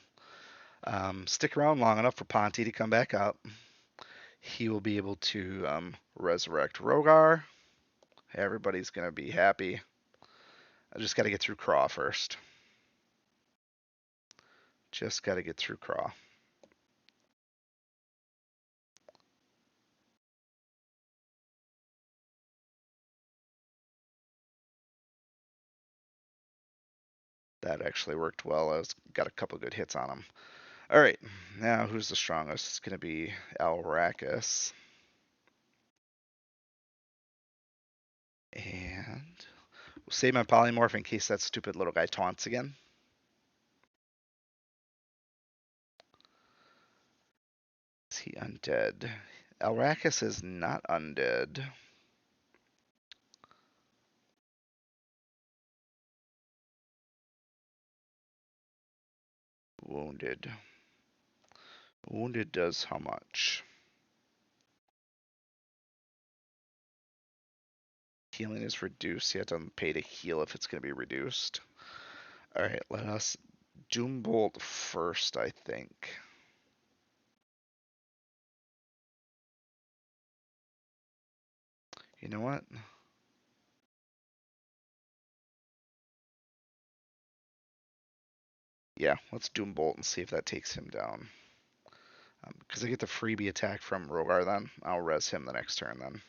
Stick around long enough for Ponty to come back up. He will be able to resurrect Rogar. Everybody's going to be happy. I just got to get through Craw first. Just got to get through Craw. That actually worked well. I got a couple good hits on him. All right, now who's the strongest? It's going to be Alrakis. And we'll save my polymorph in case that stupid little guy taunts again. Is he undead? Alrakis is not undead. Wounded. Wounded does how much? Healing is reduced. You have to pay to heal if it's going to be reduced. Alright, let us Doombolt first, I think. You know what? Yeah, let's Doombolt and see if that takes him down. Because I get the freebie attack from Rogar then. I'll res him the next turn then.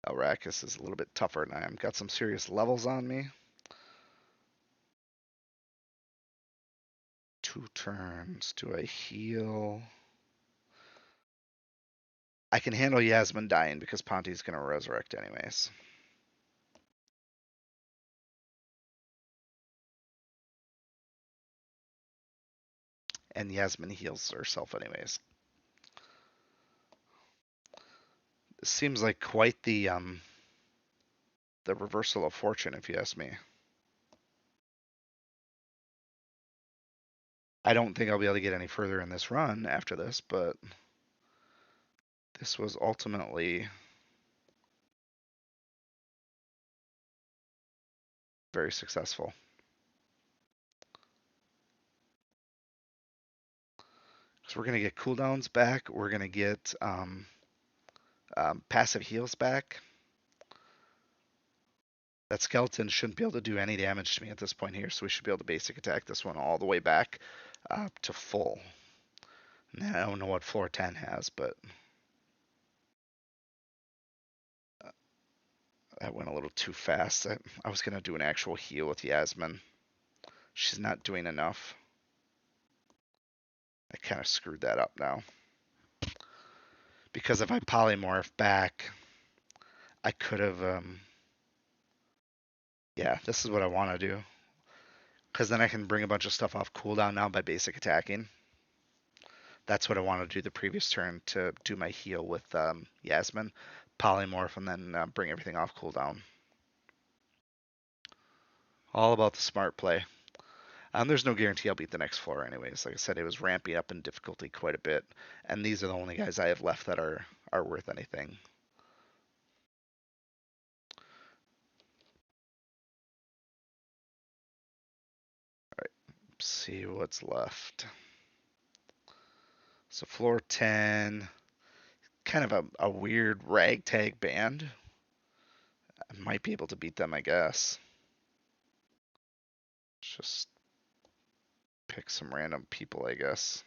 Elrakis is a little bit tougher than I am. Got some serious levels on me. 2 turns. Do I heal? I can handle Yasmin dying because Ponti's going to resurrect anyways. And Yasmin heals herself anyways. It seems like quite the reversal of fortune, if you ask me. I don't think I'll be able to get any further in this run after this, but this was ultimately very successful. So we're going to get cooldowns back. We're going to get passive heals back. That skeleton shouldn't be able to do any damage to me at this point here, so we should be able to basic attack this one all the way back to full. Now, I don't know what floor 10 has, but that went a little too fast. I was going to do an actual heal with Yasmin. She's not doing enough. I kind of screwed that up now. Because if I polymorph back, I could have, yeah, this is what I want to do. Because then I can bring a bunch of stuff off cooldown now by basic attacking. That's what I wanted to do the previous turn to do my heal with Yasmin, polymorph, and then bring everything off cooldown. All about the smart play. There's no guarantee I'll beat the next floor anyways. Like I said, it was ramping up in difficulty quite a bit, and these are the only guys I have left that are worth anything. All right, see what's left. So floor 10, kind of a weird ragtag band. I might be able to beat them, I guess. Just pick some random people, I guess.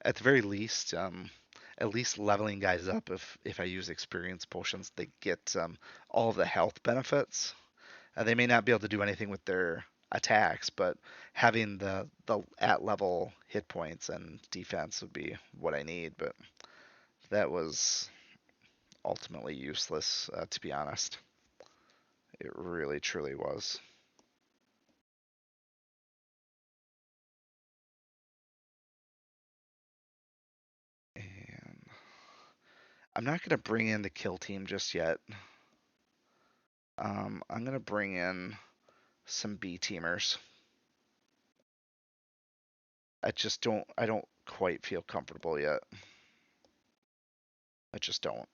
At the very least, at least leveling guys up. If I use experience potions, they get all of the health benefits. They may not be able to do anything with their attacks, but having the at level hit points and defense would be what I need. But that was ultimately useless, to be honest. It really truly was. And I'm not going to bring in the kill team just yet. I'm going to bring in some B teamers. I don't quite feel comfortable yet. I just don't.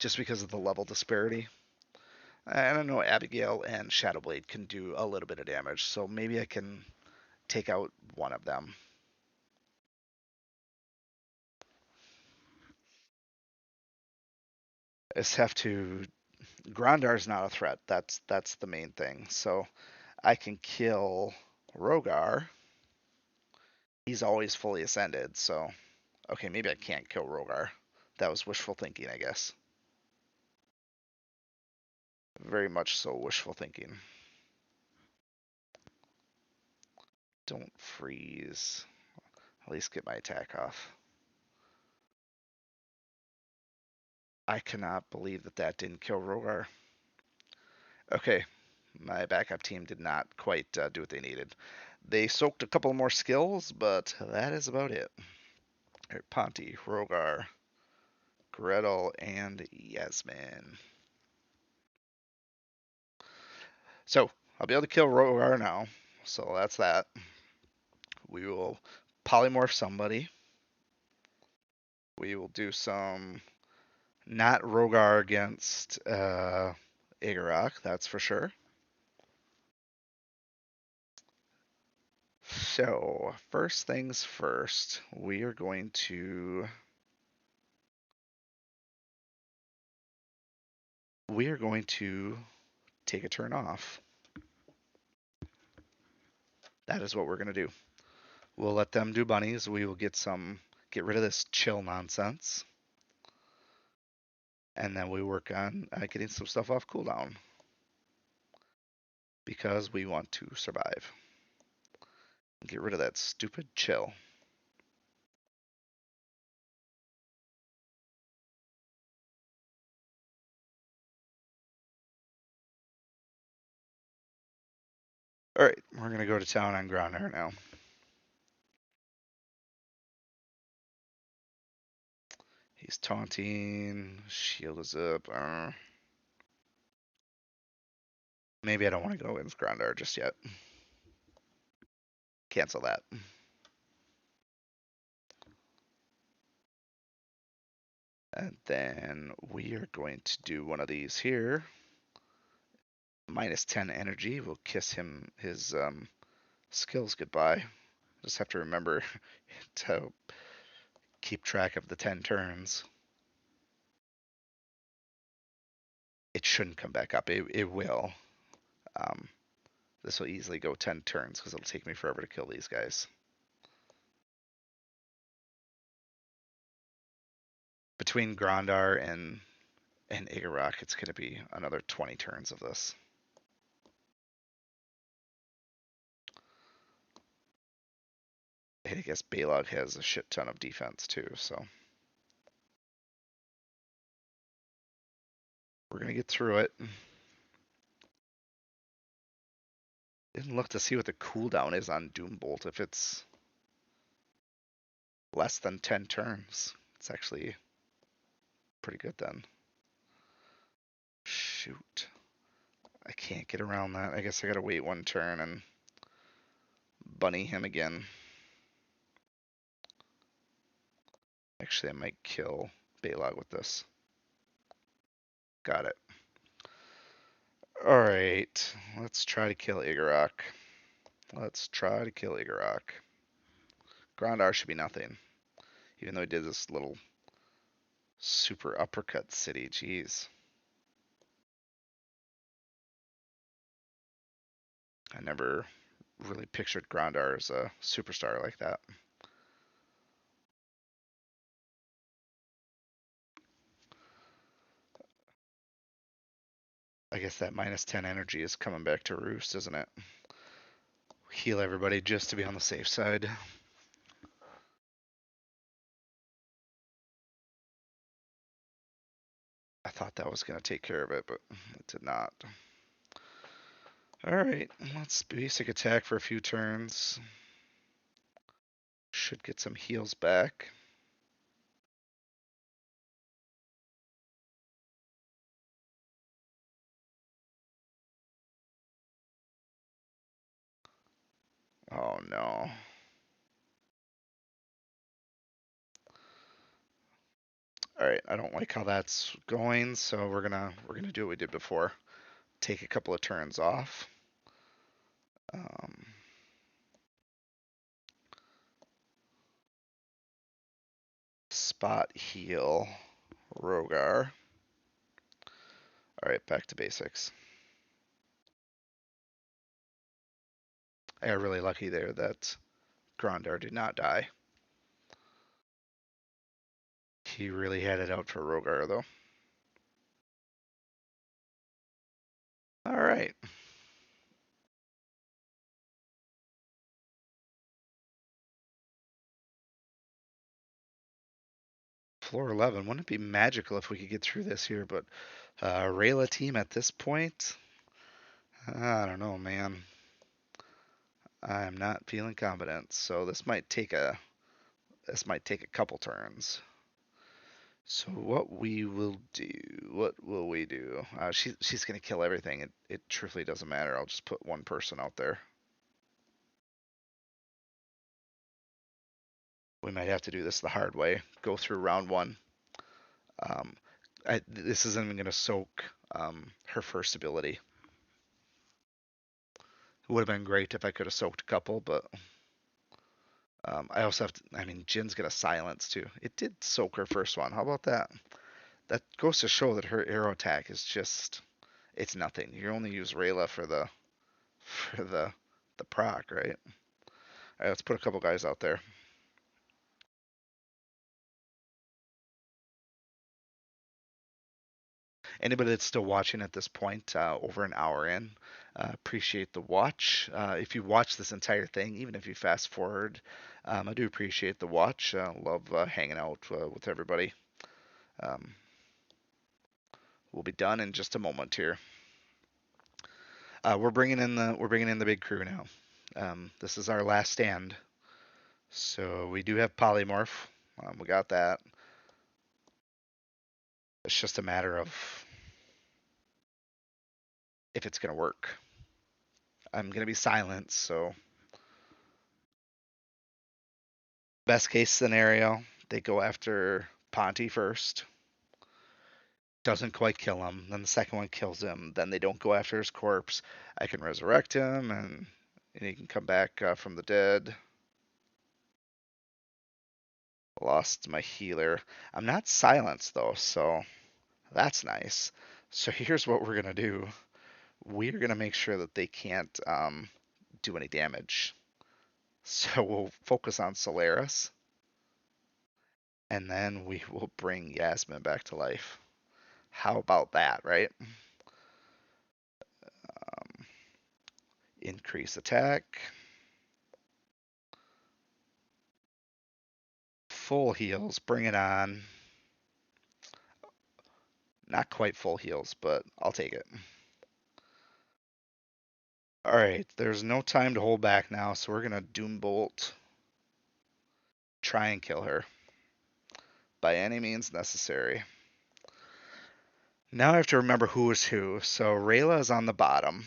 Just because of the level disparity. I don't know, Abigail and Shadowblade can do a little bit of damage, so maybe I can take out one of them. I just have to. Grondar's not a threat. That's the main thing. So I can kill Rogar. He's always fully ascended. So okay, maybe I can't kill Rogar. That was wishful thinking, I guess. Very much so wishful thinking. Don't freeze. At least get my attack off. I cannot believe that that didn't kill Rogar. Okay, my backup team did not quite do what they needed. They soaked a couple more skills, but that is about it. Ponti, Rogar, Gretel, and Yasmin. So I'll be able to kill Rogar now. So that's that. We will polymorph somebody. We will do some not Rogar against Igorok, that's for sure. So first things first, we are going to take a turn off. That is what we're going to do. We'll let them do bunnies. We will get rid of this chill nonsense. And then we work on getting some stuff off cooldown. Because we want to survive. Get rid of that stupid chill. Alright, we're going to go to town on Granair now. He's taunting. Shield is up. Maybe I don't want to go against Grandar just yet. Cancel that. And then we are going to do one of these here. Minus 10 energy. We'll kiss him his skills goodbye. Just have to remember to keep track of the 10 turns. It shouldn't come back up. It will. Um, this will easily go 10 turns because it'll take me forever to kill these guys. Between Grandar and Igorok, it's going to be another 20 turns of this. I guess Balog has a shit ton of defense too, so we're going to get through it. Didn't look to see what the cooldown is on Doombolt. If it's less than 10 turns, it's actually pretty good then. Shoot. I can't get around that. I guess I gotta wait one turn and bunny him again. Actually, I might kill Balog with this. Got it. Alright, let's try to kill Igorok. Let's try to kill Igorok. Grandar should be nothing. Even though he did this little super uppercut city, jeez. I never really pictured Grandar as a superstar like that. I guess that minus 10 energy is coming back to roost, isn't it? Heal everybody just to be on the safe side. I thought that was going to take care of it, but it did not. Alright, let's basic attack for a few turns. Should get some heals back. Oh no. Alright, I don't like how that's going, so we're gonna do what we did before. Take a couple of turns off. Spot heal Rogar. All right, back to basics. I got really lucky there that Grondar did not die. He really had it out for Rogar, though. All right. Floor 11. Wouldn't it be magical if we could get through this here? But Rayla team at this point, I don't know, man. I'm not feeling confident, so this might take a couple turns. So what will we do? She's gonna kill everything. It truthfully doesn't matter. I'll just put one person out there. We might have to do this the hard way. Go through round one. Um, this isn't even gonna soak her first ability. It would have been great if I could have soaked a couple, but I also have to. I mean, Jin's gonna silence too. It did soak her first one. How about that? That goes to show that her arrow attack is just it's nothing. You only use Rayla for the proc, right? All right, let's put a couple guys out there. Anybody that's still watching at this point, over an hour in, appreciate the watch. If you watch this entire thing, even if you fast forward, I do appreciate the watch. Love hanging out with everybody. Um, we'll be done in just a moment here. We're bringing in the big crew now. This is our last stand, so we do have polymorph. We got that. It's just a matter of if it's gonna work. I'm gonna be silent, so best case scenario, they go after Ponty first. Doesn't quite kill him. Then the second one kills him. Then they don't go after his corpse. I can resurrect him, and he can come back from the dead. Lost my healer. I'm not silenced though, so that's nice. So here's what we're gonna do. We're gonna make sure that they can't do any damage. So we'll focus on Solaris, and then we will bring Yasmin back to life. How about that, right? Um, increase attack. Full heals. Bring it on. Not quite full heals, but I'll take it. All right. There's no time to hold back now, so we're going to Doom Bolt. Try and kill her by any means necessary. Now I have to remember who is who. So Rayla is on the bottom.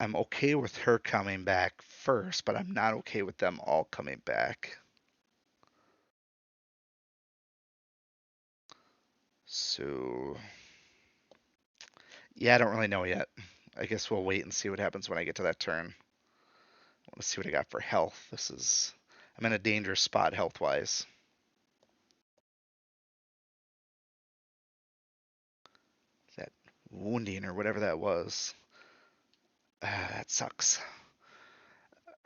I'm okay with her coming back first, but I'm not okay with them all coming back. So, yeah, I don't really know yet. I guess we'll wait and see what happens when I get to that turn. I want to see what I got for health. I'm in a dangerous spot health wise. That wounding or whatever that was. That sucks.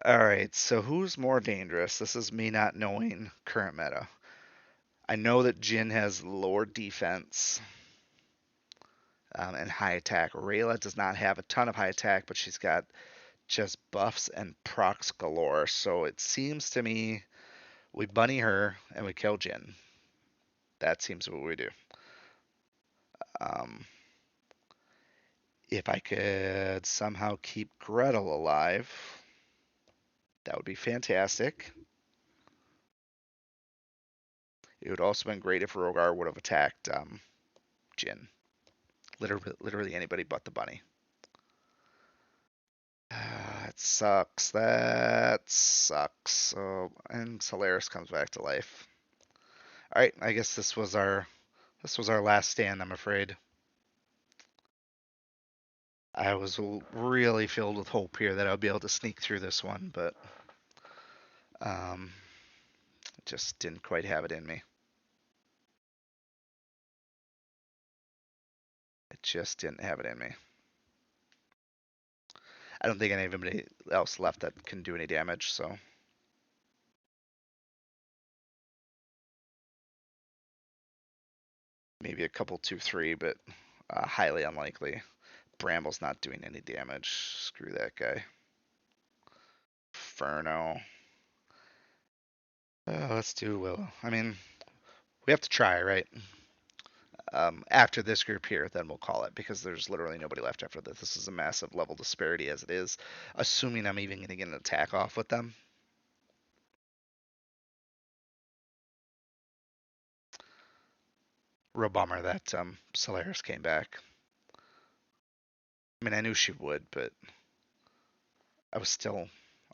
All right, so who's more dangerous? This is me not knowing current meta. I know that Jin has lower defense and high attack. Rayla does not have a ton of high attack, but she's got just buffs and procs galore. So it seems to me we bunny her and we kill Jin. That seems what we do. Um, if I could somehow keep Gretel alive, that would be fantastic. It would also been great if Rogar would have attacked Jin. Literally anybody but the bunny. It sucks. That sucks. So, and Solaris comes back to life. All right, I guess this was our last stand. I'm afraid. I was really filled with hope here that I'll be able to sneak through this one, but um, just didn't quite have it in me. just didn't have it in me. I don't think anybody else left that can do any damage, so maybe a couple 2-3, but highly unlikely. Bramble's not doing any damage. Screw that guy. Inferno. Let's do Willow. I mean, we have to try, right? After this group here, then we'll call it because there's literally nobody left after this. This is a massive level disparity as it is. Assuming I'm even going to get an attack off with them. Real bummer that Solaris came back. I mean, I knew she would, but I was still,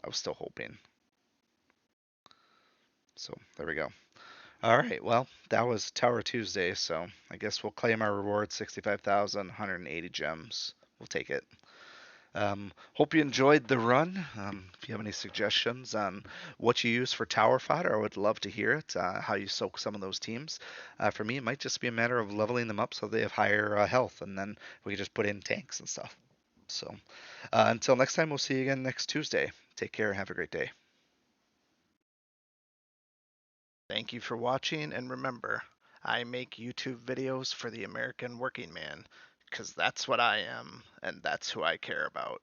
I was still hoping. So there we go. All right, well, that was Tower Tuesday, so I guess we'll claim our reward 65,000, 180 gems. We'll take it. Hope you enjoyed the run. If you have any suggestions on what you use for tower fodder, I would love to hear it. How you soak some of those teams. For me, it might just be a matter of leveling them up so they have higher health, and then we can just put in tanks and stuff. So until next time, we'll see you again next Tuesday. Take care and have a great day. Thank you for watching, and remember, I make YouTube videos for the American working man, because that's what I am, and that's who I care about.